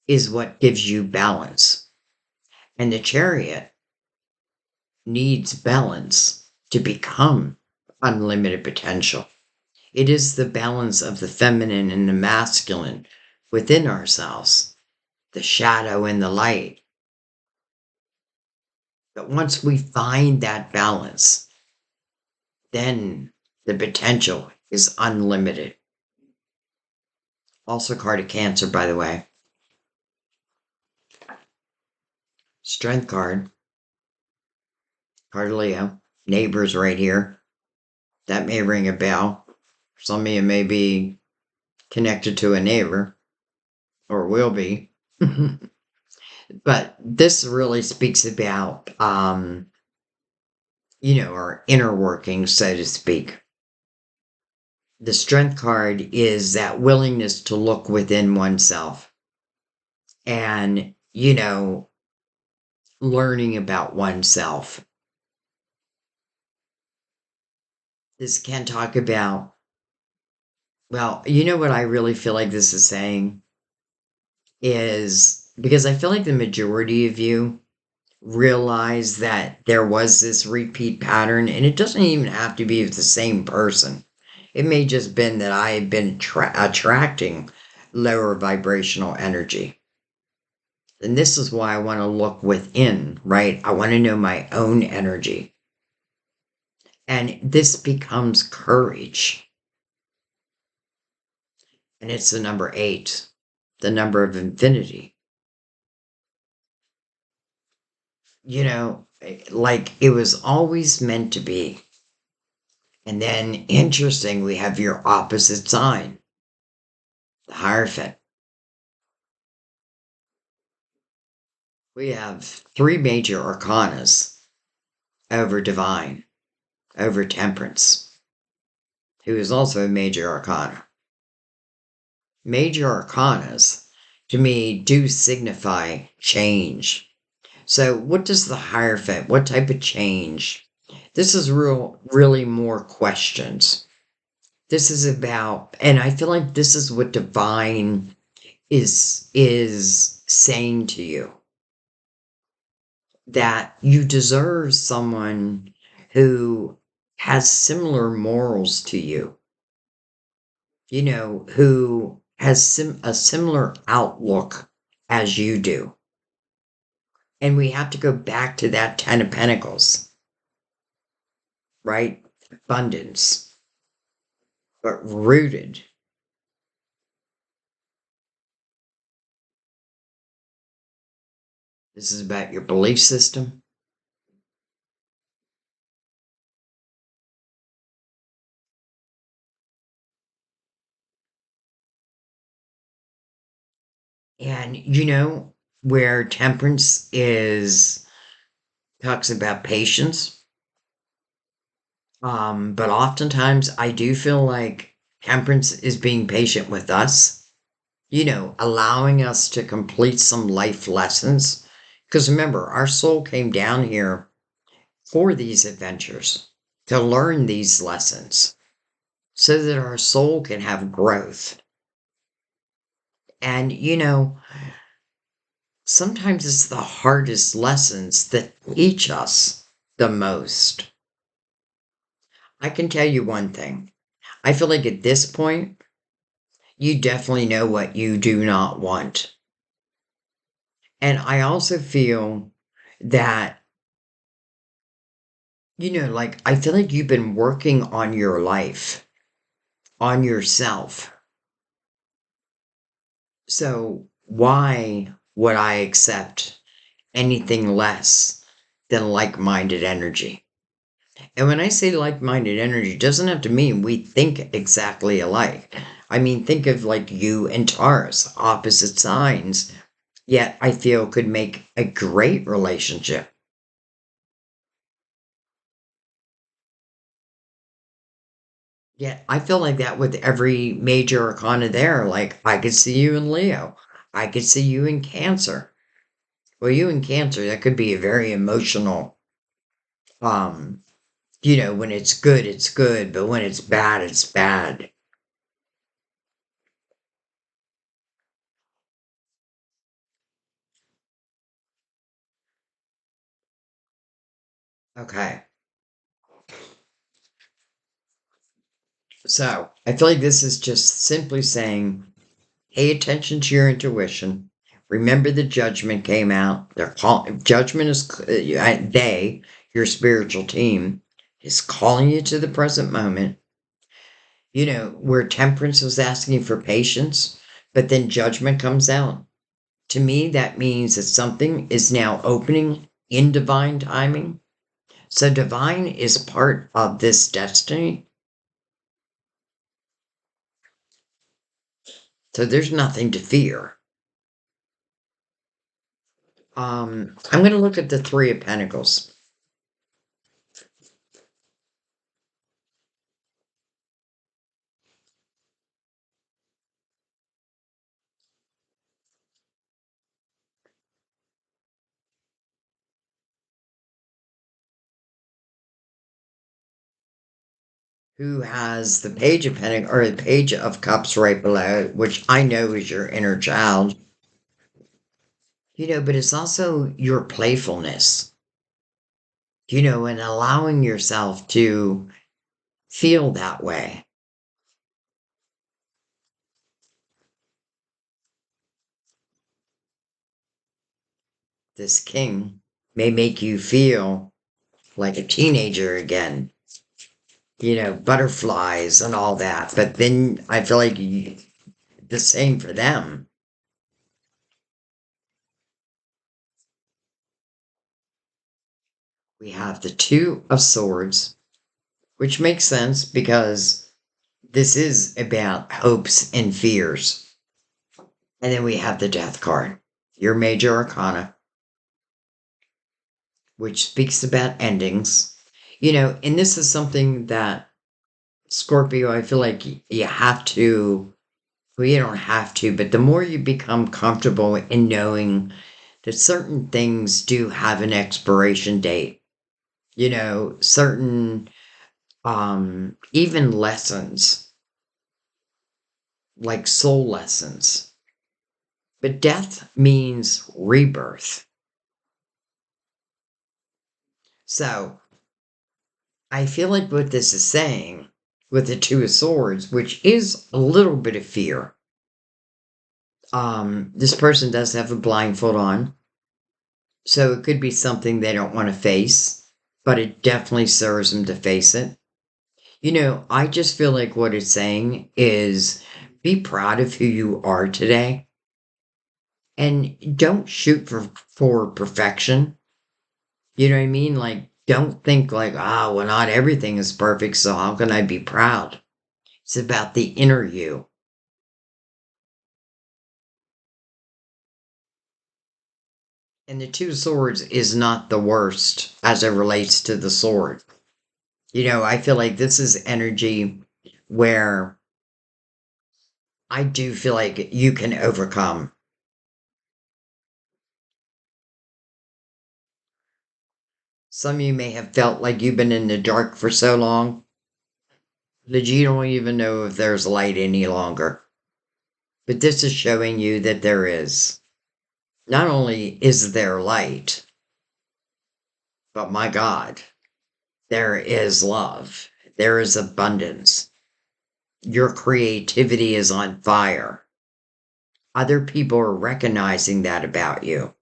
is what gives you balance. And the Chariot needs balance to become unlimited potential. It is the balance of the feminine and the masculine within ourselves, the shadow and the light. But once we find that balance, then the potential is unlimited. Also, card of Cancer, by the way. Strength card. Card of Leo. Neighbors right here. That may ring a bell. Some of you may be connected to a neighbor, or will be. But this really speaks about, our inner workings, so to speak. The Strength card is that willingness to look within oneself and, learning about oneself. This can talk about, well, you know what I really feel like this is saying is because I feel like the majority of you realize that there was this repeat pattern, and it doesn't even have to be with the same person. It may just been that I have been attracting lower vibrational energy. And this is why I want to look within, right? I want to know my own energy. And this becomes courage. And it's the number 8, the number of infinity. Like it was always meant to be. And then, interesting, we have your opposite sign, the Hierophant. We have 3 major arcanas over divine, over temperance, who is also a major arcana. Major arcanas, to me, do signify change. So what does the Hierophant, what type of change? This is really more questions. This is about, and I feel like this is what divine is saying to you, that you deserve someone who has similar morals to you, who has a similar outlook as you do. And we have to go back to that 10 of Pentacles, right? Abundance, but rooted. This is about your belief system. And where temperance is talks about patience. But oftentimes I do feel like temperance is being patient with us, allowing us to complete some life lessons. Because remember, our soul came down here for these adventures, to learn these lessons, so that our soul can have growth. And, sometimes it's the hardest lessons that teach us the most. I can tell you one thing. I feel like at this point, you definitely know what you do not want. And I also feel that, like, I feel like you've been working on your life, on yourself. So why would I accept anything less than like-minded energy? And when I say like-minded energy, it doesn't have to mean we think exactly alike. I mean, think of like you and Taurus, opposite signs, yet I feel could make a great relationship. Yet I feel like that with every major arcana there. Like I could see you in Leo. I could see you in Cancer. Well, you in Cancer, that could be a very emotional, um, when it's good, but when it's bad, it's bad. Okay. So I feel like this is just simply saying, pay attention to your intuition. Remember the judgment came out. Judgment is your spiritual team is calling you to the present moment. Where temperance was asking for patience, but then judgment comes out. To me, that means that something is now opening in divine timing. So divine is part of this destiny. So there's nothing to fear. I'm going to look at the Three of Pentacles. Who has the Page of Pentacles or the Page of Cups right below, which I know is your inner child. But it's also your playfulness, and allowing yourself to feel that way. This king may make you feel like a teenager again, butterflies and all that. But then I feel like the same for them. We have the Two of Swords, which makes sense because this is about hopes and fears. And then we have the Death card, your major arcana, which speaks about endings. And this is something that Scorpio, I feel like you have to, well, you don't have to, but the more you become comfortable in knowing that certain things do have an expiration date, certain even lessons, like soul lessons. But death means rebirth. So I feel like what this is saying with the Two of Swords, which is a little bit of fear. This person does have a blindfold on. So it could be something they don't want to face, but it definitely serves them to face it. I just feel like what it's saying is be proud of who you are today and don't shoot for perfection. You know what I mean? Like, don't think like, well, not everything is perfect, so how can I be proud? It's about the inner you. And the Two Swords is not the worst as it relates to the sword. I feel like this is energy where I do feel like you can overcome. Some of you may have felt like you've been in the dark for so long that you don't even know if there's light any longer. But this is showing you that there is. Not only is there light, but my God, there is love. There is abundance. Your creativity is on fire. Other people are recognizing that about you.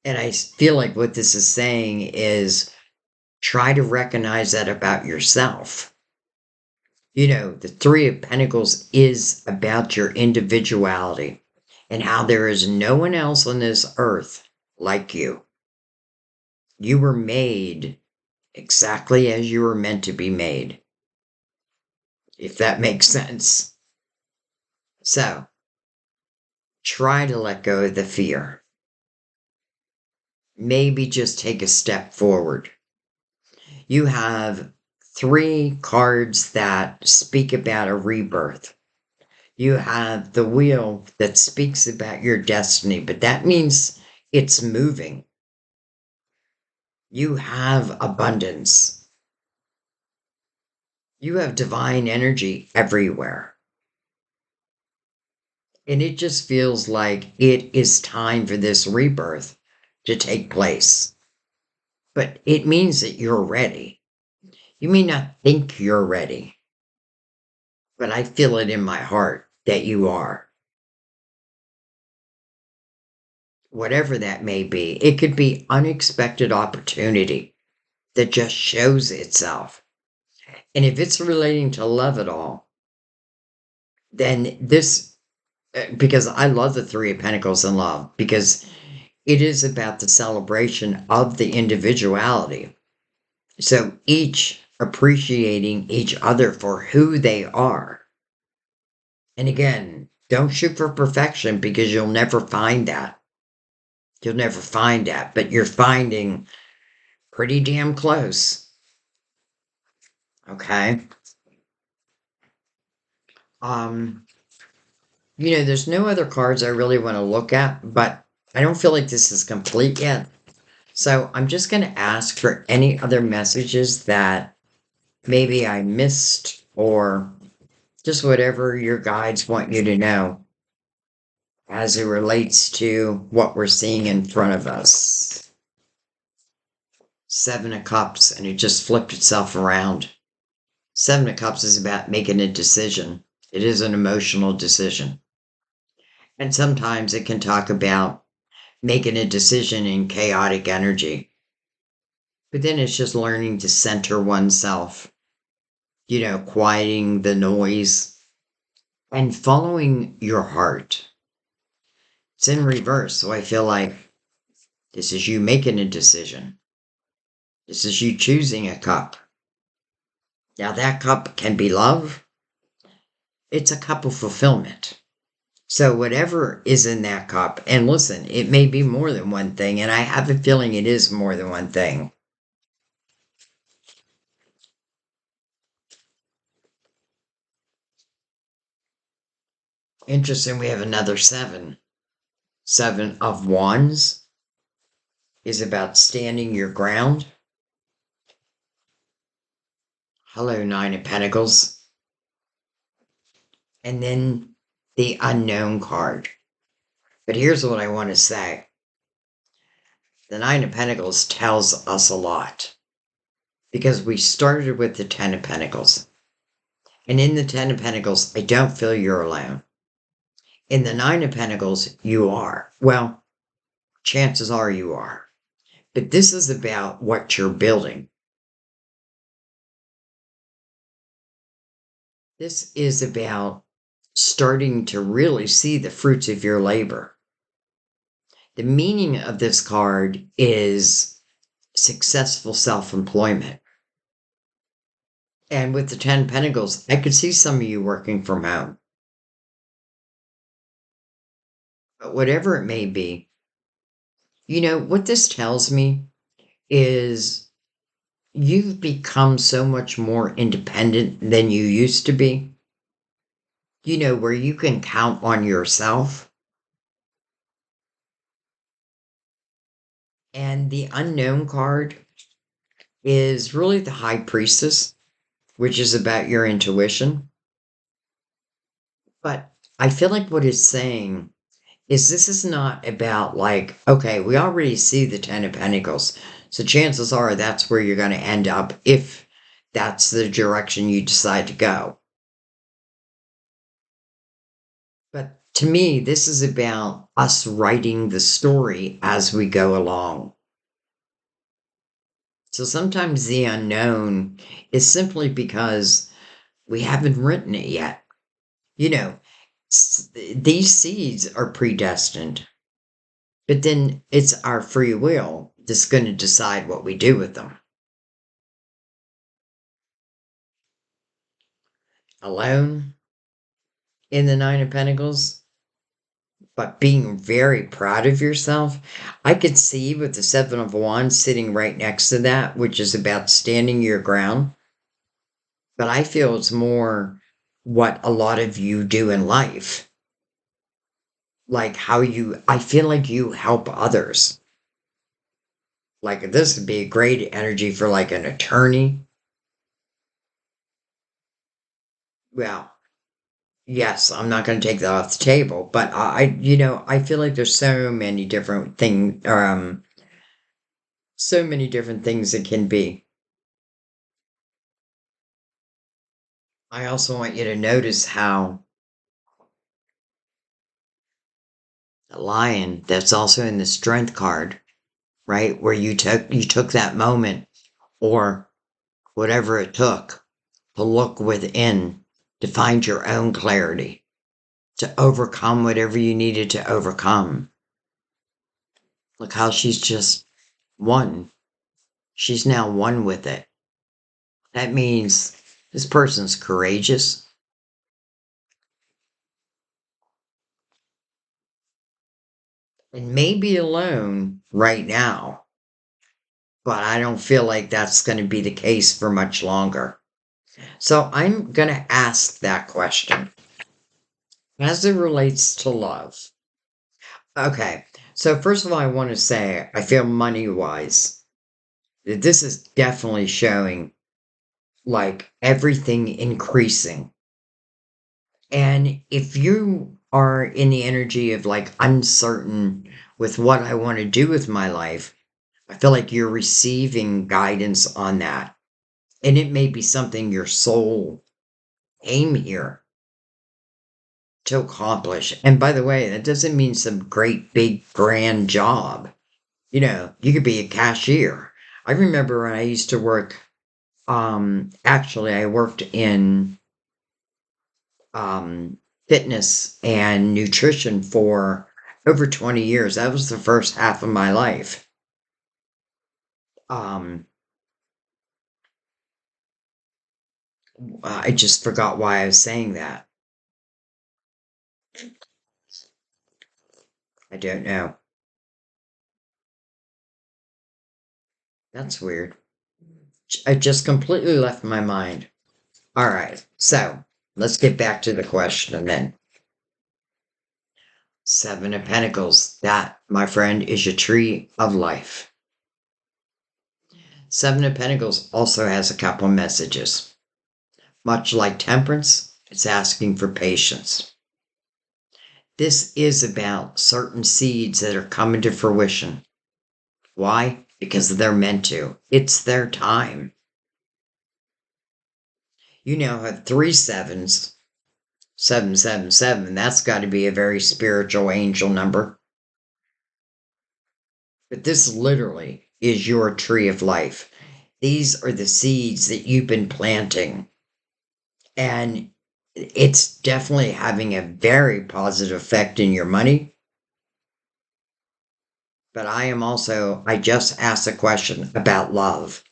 And I feel like what this is saying is try to recognize that about yourself. The Three of Pentacles is about your individuality and how there is no one else on this earth like you. You were made exactly as you were meant to be made, if that makes sense. So, try to let go of the fear. Maybe just take a step forward. You have 3 cards that speak about a rebirth. You have the wheel that speaks about your destiny, but that means it's moving. You have abundance. You have divine energy everywhere. And it just feels like it is time for this rebirth to take place. But it means that you're ready. You may not think you're ready, but I feel it in my heart that you are. Whatever that may be, it could be unexpected opportunity that just shows itself. And if it's relating to love at all, then this, because I love the Three of Pentacles in love, because it is about the celebration of the individuality. So each appreciating each other for who they are. And again, don't shoot for perfection because you'll never find that. You'll never find that, but you're finding pretty damn close. Okay? There's no other cards I really want to look at, but I don't feel like this is complete yet. So I'm just going to ask for any other messages that maybe I missed or just whatever your guides want you to know as it relates to what we're seeing in front of us. 7 of Cups, and it just flipped itself around. 7 of Cups is about making a decision. It is an emotional decision. And sometimes it can talk about making a decision in chaotic energy. But then it's just learning to center oneself, quieting the noise and following your heart. It's in reverse, so I feel like this is you making a decision. This is you choosing a cup. Now that cup can be love. It's a cup of fulfillment. So whatever is in that cup, and listen, it may be more than one thing, and I have a feeling it is more than one thing. Interesting, we have another 7. 7 of Wands is about standing your ground. Hello, 9 of Pentacles. And then the Unknown card. But here's what I want to say. The 9 of Pentacles tells us a lot. Because we started with the 10 of Pentacles. And in the 10 of Pentacles, I don't feel you're alone. In the 9 of Pentacles, you are. Well, chances are you are. But this is about what you're building. This is about starting to really see the fruits of your labor. The meaning of this card is successful self-employment. And with the 10 of Pentacles, I could see some of you working from home. But whatever it may be, What this tells me is you've become so much more independent than you used to be, where you can count on yourself. And the unknown card is really the high priestess, which is about your intuition. But I feel like what it's saying is this is not about like, okay, we already see the Ten of Pentacles. So chances are that's where you're going to end up if that's the direction you decide to go. But to me, this is about us writing the story as we go along. So sometimes the unknown is simply because we haven't written it yet. You know, these seeds are predestined, but then it's our free will that's going to decide what we do with them. Alone in the Nine of Pentacles, but being very proud of yourself. I could see with the Seven of Wands sitting right next to that, which is about standing your ground. But I feel it's more what a lot of you do in life. Like I feel like you help others. Like this would be a great energy for like an attorney. Well, yes, I'm not going to take that off the table, but I feel like there's so many different so many different things it can be. I also want you to notice how the lion that's also in the strength card, right? Where you took that moment or whatever it took to look within to find your own clarity, to overcome whatever you needed to overcome. Look how she's just one. She's now one with it. That means this person's courageous and may be alone right now, but I don't feel like that's going to be the case for much longer. So I'm going to ask that question as it relates to love. Okay, so first of all, I want to say I feel money wise that this is definitely showing like everything increasing. And if you are in the energy of like uncertain with what I want to do with my life, I feel like you're receiving guidance on that. And it may be something your soul came here to accomplish. And by the way, that doesn't mean some great big grand job. You could be a cashier. I remember when I used to work, actually I worked in um fitness and nutrition for over 20 years. That was the first half of my life. Um I just forgot why I was saying that. I don't know. That's weird. I just completely left my mind. All right. So, let's get back to the question then. Seven of Pentacles. That, my friend, is your tree of life. Seven of Pentacles also has a couple messages. Much like Temperance, it's asking for patience. This is about certain seeds that are coming to fruition. Why? Because they're meant to. It's their time. You now have three sevens, 777. That's got to be a very spiritual angel number. But this literally is your tree of life. These are the seeds that you've been planting. And it's definitely having a very positive effect in your money. But I just asked a question about love.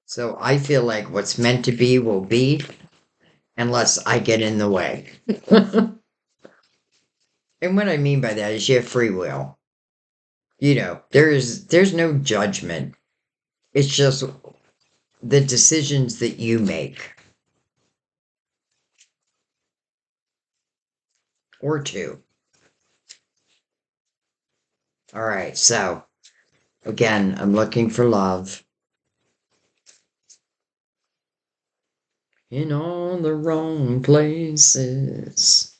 So I feel like what's meant to be will be. unless I get in the way. And what I mean by that is you have free will. There's no judgment. It's just the decisions that you make. Or two. All right, so again, I'm looking for love. In all the wrong places.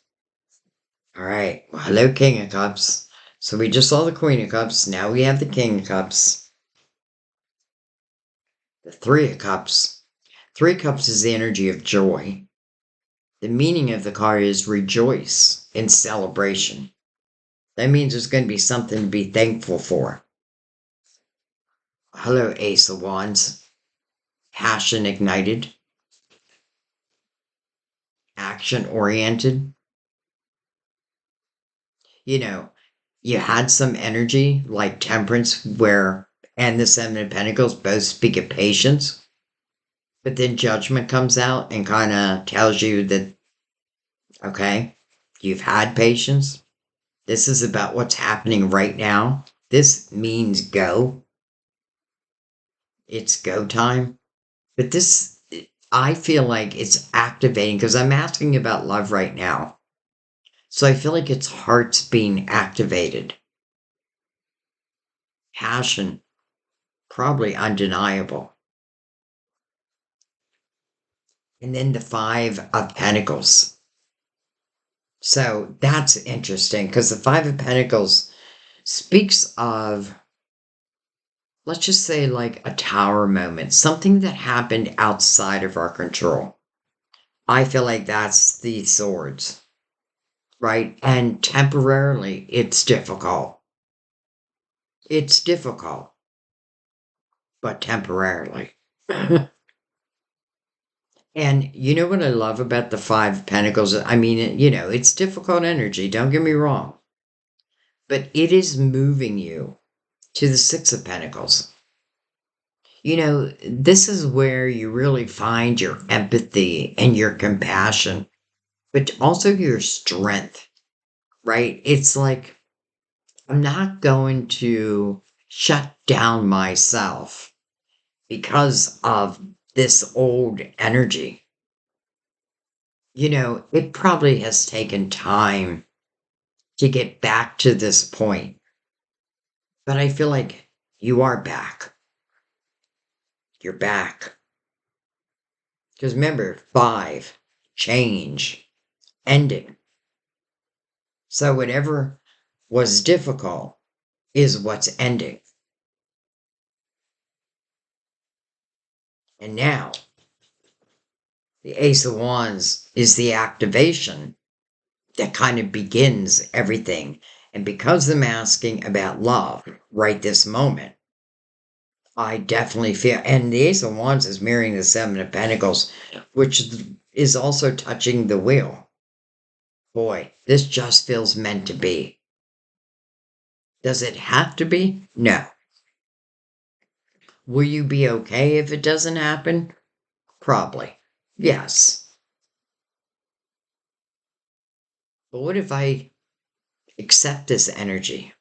All right, well, hello, King of Cups. So we just saw the Queen of Cups. Now we have the King of Cups. The Three of Cups. Three of Cups is the energy of joy. The meaning of the card is rejoice in celebration. That means there's going to be something to be thankful for. Hello, Ace of Wands. Passion ignited. Action oriented. You had some energy like Temperance and the Seven of Pentacles both speak of patience. But then Judgment comes out and kind of tells you that, okay, you've had patience. This is about what's happening right now. This means go. It's go time. But this, I feel like it's activating because I'm asking about love right now. So I feel like its heart's being activated. Passion, probably undeniable. And then the Five of Pentacles. So that's interesting because the Five of Pentacles speaks of, let's just say, like a tower moment, something that happened outside of our control. I feel like that's the swords, right? And temporarily, it's difficult. It's difficult, but temporarily. And you know what I love about the Five of Pentacles? I mean, it's difficult energy, don't get me wrong. But it is moving you to the Six of Pentacles. This is where you really find your empathy and your compassion, but also your strength, right? It's like, I'm not going to shut down myself because of this old energy. It probably has taken time to get back to this point, but I feel like you are back. You're back. Because remember, 5, change, ending. So whatever was difficult is what's ending. And now, the Ace of Wands is the activation that kind of begins everything. And because I'm asking about love right this moment, I definitely feel, and the Ace of Wands is mirroring the Seven of Pentacles, which is also touching the wheel. Boy, this just feels meant to be. Does it have to be? No. Will you be okay if it doesn't happen? Probably. Yes. But what if I accept this energy?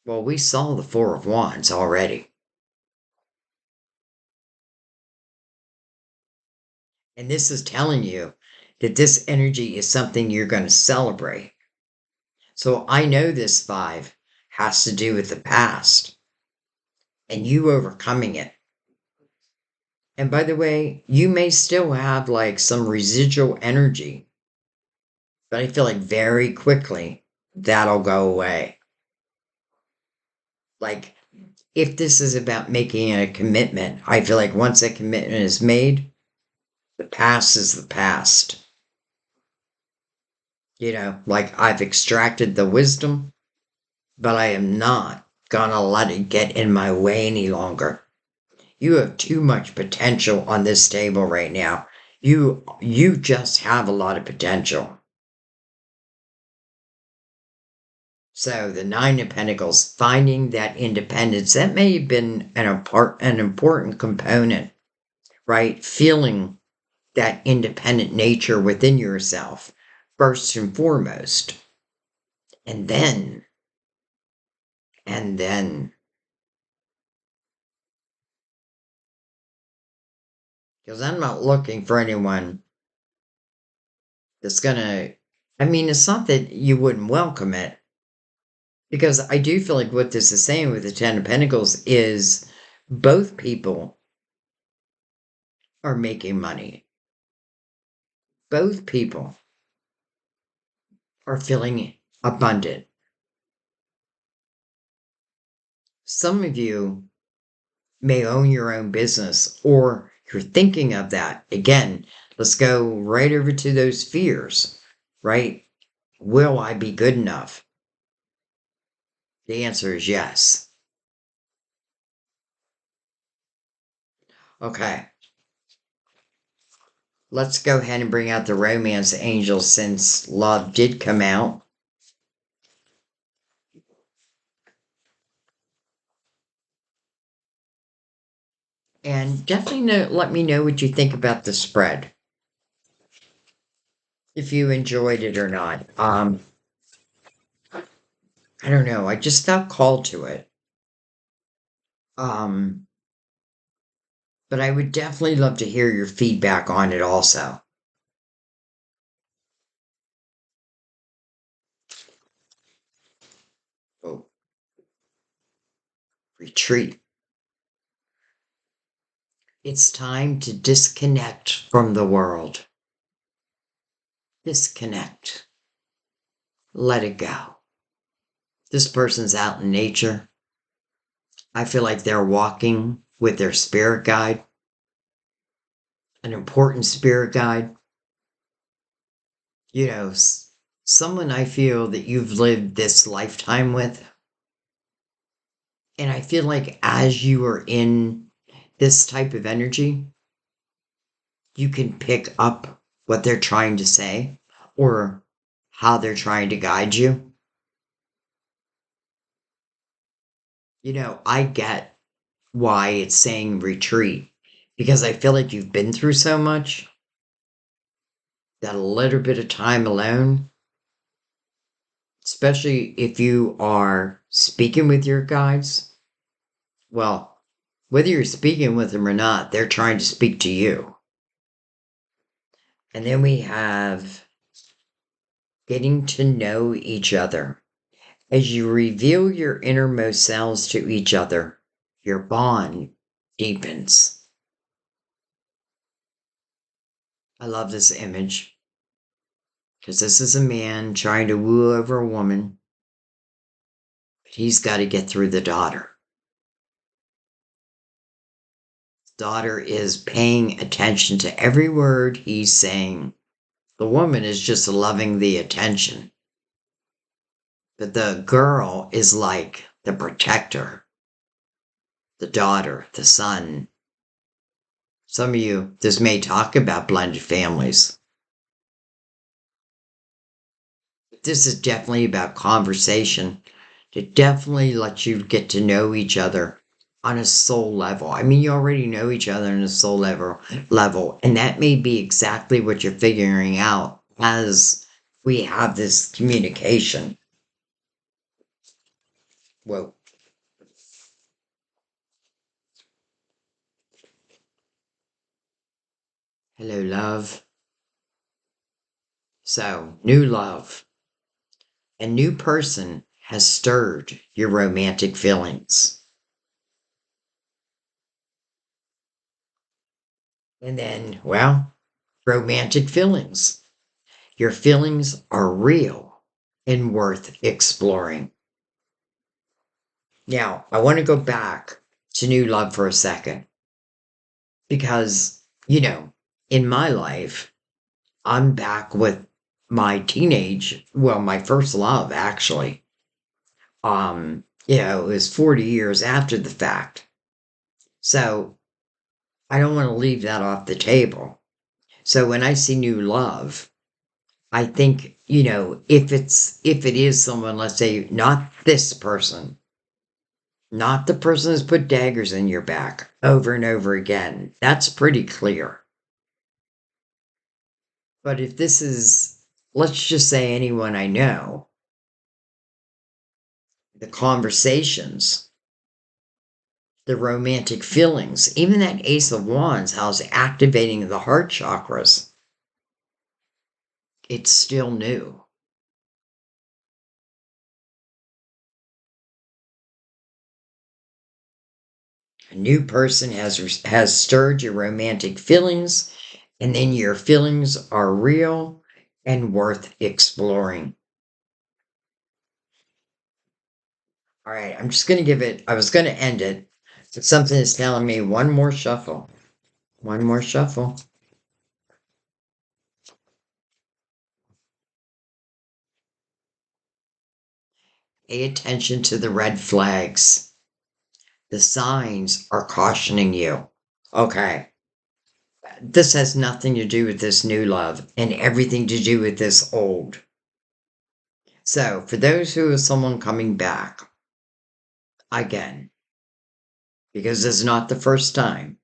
Well, we saw the Four of Wands already. And this is telling you that this energy is something you're going to celebrate. So I know this 5 has to do with the past and you overcoming it. And by the way, you may still have like some residual energy, but I feel like very quickly that'll go away. Like, if this is about making a commitment, I feel like once that commitment is made, the past is the past. Like I've extracted the wisdom, but I am not gonna let it get in my way any longer. You have too much potential on this table right now. You just have a lot of potential. So the Nine of Pentacles, finding that independence, that may have been an important component, right? Feeling that independent nature within yourself, first and foremost. And then, because I'm not looking for anyone that's gonna, I mean, it's not that you wouldn't welcome it, because I do feel like what this is saying with the Ten of Pentacles is both people are making money. Both people are feeling abundant. Some of you may own your own business, or you're thinking of that. Again, let's go right over to those fears, right? Will I be good enough? The answer is yes. Okay. Let's go ahead and bring out the romance angels since love did come out. And definitely let me know what you think about the spread. If you enjoyed it or not. I don't know. I just felt called to it. Um, but I would definitely love to hear your feedback on it also. Oh, retreat. It's time to disconnect from the world. Disconnect. Let it go. This person's out in nature. I feel like they're walking with their spirit guide, an important spirit guide. You know, someone I feel that you've lived this lifetime with. And I feel like as you are in this type of energy, you can pick up what they're trying to say or how they're trying to guide you. You know, I get why it's saying retreat because I feel like you've been through so much that a little bit of time alone, especially if you are speaking with your guides, well, whether you're speaking with them or not, they're trying to speak to you. And then we have getting to know each other. As you reveal your innermost selves to each other, your bond deepens. I love this image because this is a man trying to woo over a woman, but he's got to get through the daughter. Daughter is paying attention to every word he's saying. The woman is just loving the attention. But the girl is like the protector, the daughter, the son. Some of you, this may talk about blended families. This is definitely about conversation to definitely let you get to know each other on a soul level. I mean, you already know each other on a soul level, and that may be exactly what you're figuring out as we have this communication. Whoa. Hello, love. So, new love. A new person has stirred your romantic feelings. And then, well, romantic feelings. Your feelings are real and worth exploring. Now, I want to go back to new love for a second because, you know, in my life, I'm back with my my first love actually. It was 40 years after the fact. So I don't want to leave that off the table. So when I see new love, I think, if it is someone, let's say, not this person, not the person who's put daggers in your back over and over again. That's pretty clear. But if this is, let's just say anyone I know, the conversations, the romantic feelings, even that Ace of Wands, how it's activating the heart chakras, it's still new. A new person has stirred your romantic feelings, and then your feelings are real and worth exploring. All right, I'm just going to give it, I was going to end it, but something is telling me one more shuffle. One more shuffle. Pay attention to the red flags. The signs are cautioning you. Okay, this has nothing to do with this new love and everything to do with this old. So, for those who are someone coming back, again, because this is not the first time,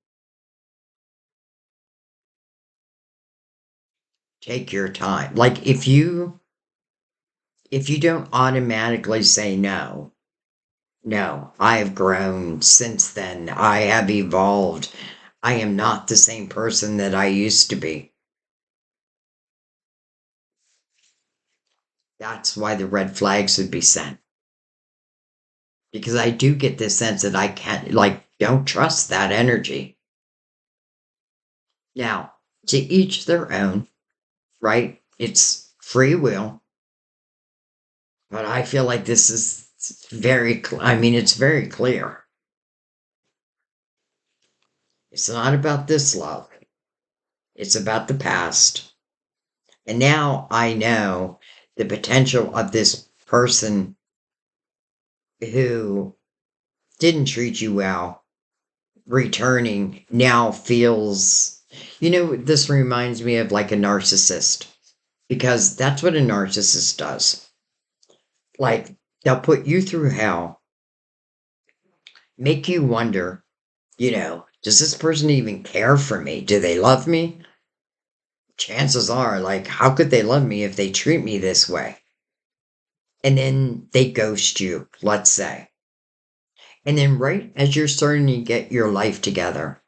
take your time. Like if you don't automatically say no, no, I have grown since then. I have evolved. I am not the same person that I used to be. That's why the red flags would be sent. Because I do get this sense that I can't, like, don't trust that energy. Now, to each their own, right? It's free will. But I feel like this is very, I mean, it's very clear. It's not about this love, it's about the past. And now I know the potential of this person who didn't treat you well, returning now feels, this reminds me of like a narcissist, because that's what a narcissist does. Like, they'll put you through hell, make you wonder, does this person even care for me? Do they love me? Chances are, like, how could they love me if they treat me this way? And then they ghost you, let's say. And then right as you're starting to get your life together,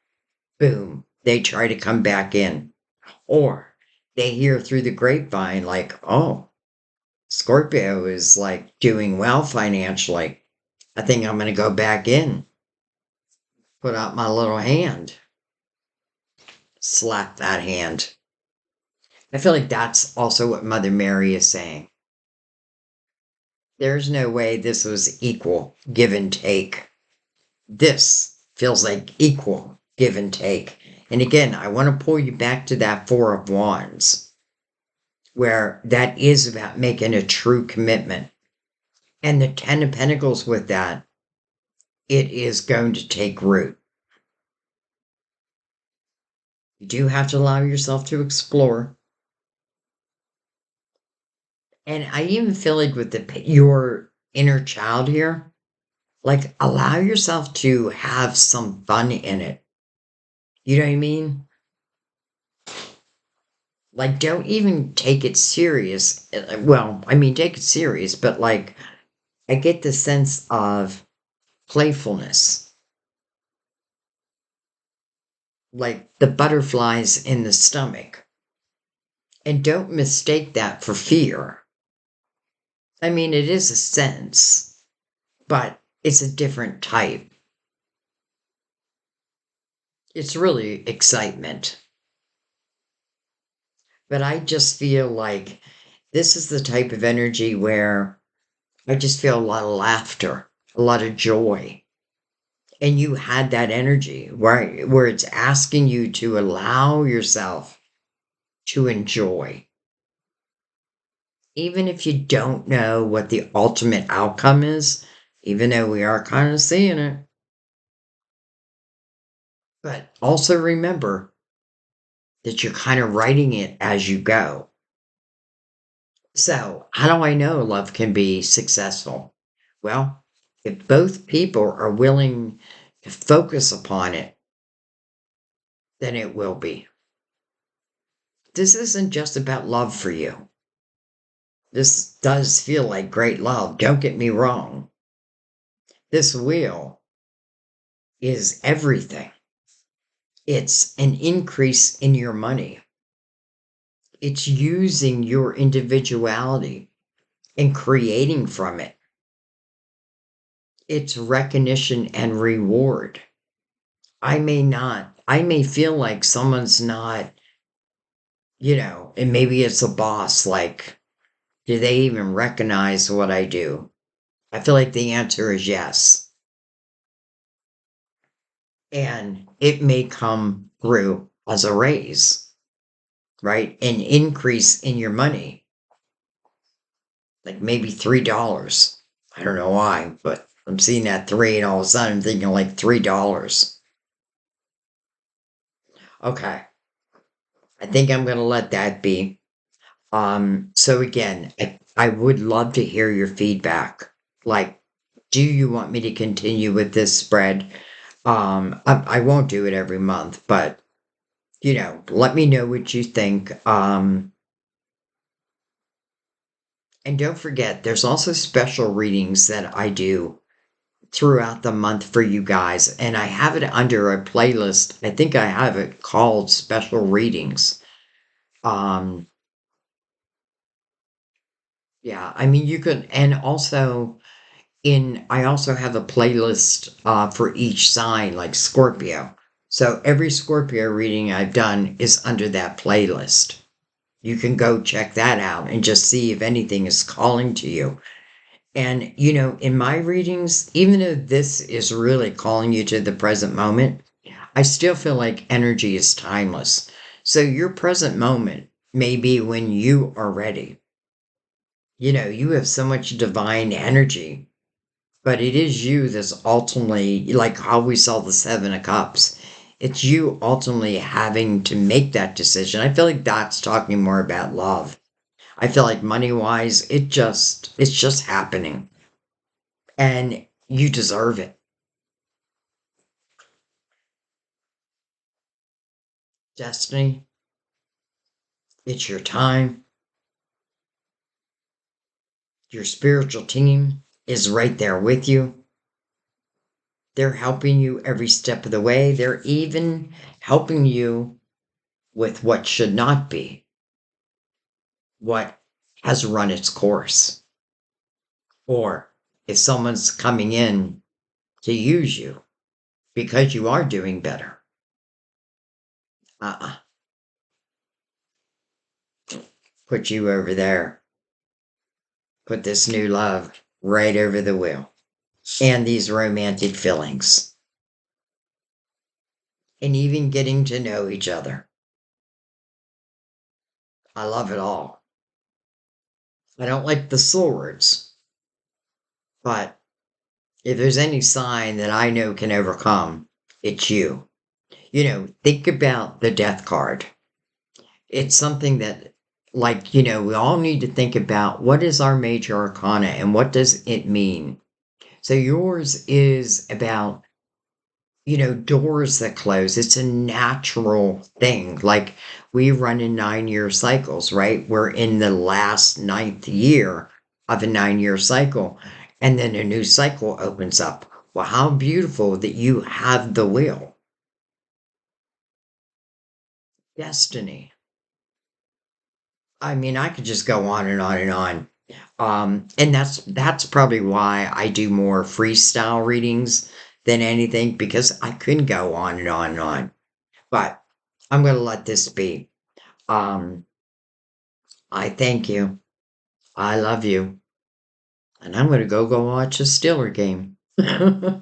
boom, they try to come back in. Or they hear through the grapevine, like, oh, Scorpio is like doing well financially. I think I'm going to go back in, put out my little hand, slap that hand. I feel like that's also what Mother Mary is saying. There's no way this was equal give and take. This feels like equal give and take. And again, I want to pull you back to that Four of Wands, where that is about making a true commitment. And the Ten of Pentacles with that, it is going to take root. You do have to allow yourself to explore. And I even feel like with your inner child here, like allow yourself to have some fun in it. You know what I mean? Like, don't even take it serious. Well, I mean, take it serious, but like, I get the sense of playfulness, like the butterflies in the stomach. And don't mistake that for fear. I mean, it is a sense, but it's a different type. It's really excitement. But I just feel like this is the type of energy where I just feel a lot of laughter, a lot of joy. And you had that energy where it's asking you to allow yourself to enjoy. Even if you don't know what the ultimate outcome is, even though we are kind of seeing it. But also remember that you're kind of writing it as you go. So, how do I know love can be successful? Well, if both people are willing to focus upon it, then it will be. this isn't just about love for you. This does feel like great love. Don't get me wrong. This wheel is everything. It's an increase in your money. It's using your individuality and creating from it. It's recognition and reward. I may feel like someone's not, and maybe it's a boss, like, do they even recognize what I do? I feel like the answer is yes. And it may come through as a raise, right? An increase in your money, like maybe $3. I don't know why, but I'm seeing that three and all of a sudden I'm thinking like $3. Okay. I think I'm going to let that be. So again, I would love to hear your feedback. Like, do you want me to continue with this spread? I won't do it every month, but let me know what you think. And don't forget, there's also special readings that I do throughout the month for you guys, and I have it under a playlist. I think I have it called Special Readings. Yeah, I mean, you could, and also I also have a playlist for each sign, like Scorpio. So every Scorpio reading I've done is under that playlist. You can go check that out and just see if anything is calling to you. And, in my readings, even though this is really calling you to the present moment, I still feel like energy is timeless. So your present moment may be when you are ready. You have so much divine energy, but it is you that's ultimately, like how we saw the Seven of Cups. It's you ultimately having to make that decision. I feel like that's talking more about love. I feel like money-wise, it's just happening. And you deserve it. Destiny, it's your time. Your spiritual team is right there with you. They're helping you every step of the way. They're even helping you with what should not be, what has run its course. Or if someone's coming in to use you because you are doing better. Uh-uh. Put you over there. Put this new love right over the wheel. And these romantic feelings. And even getting to know each other. I love it all. I don't like the swords, but if there's any sign that I know can overcome, it's you. Think about the death card. It's something that, like, we all need to think about what is our major arcana and what does it mean? So yours is about, doors that close. It's a natural thing. Like we run in 9-year cycles, right? We're in the last 9th year of a 9-year cycle. And then a new cycle opens up. Well, how beautiful that you have the wheel. Destiny. I mean, I could just go on and on and on. And that's probably why I do more freestyle readings than anything, because I couldn't go on and on and on. But I'm gonna let this be. Um, I thank you. I love you. And I'm gonna go watch a Steeler game. I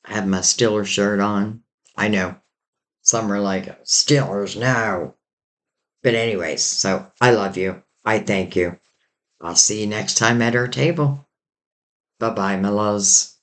have my Steeler shirt on. I know. Some are like, Steelers, no. But anyways, so I love you. I thank you. I'll see you next time at our table. Bye bye, my loves.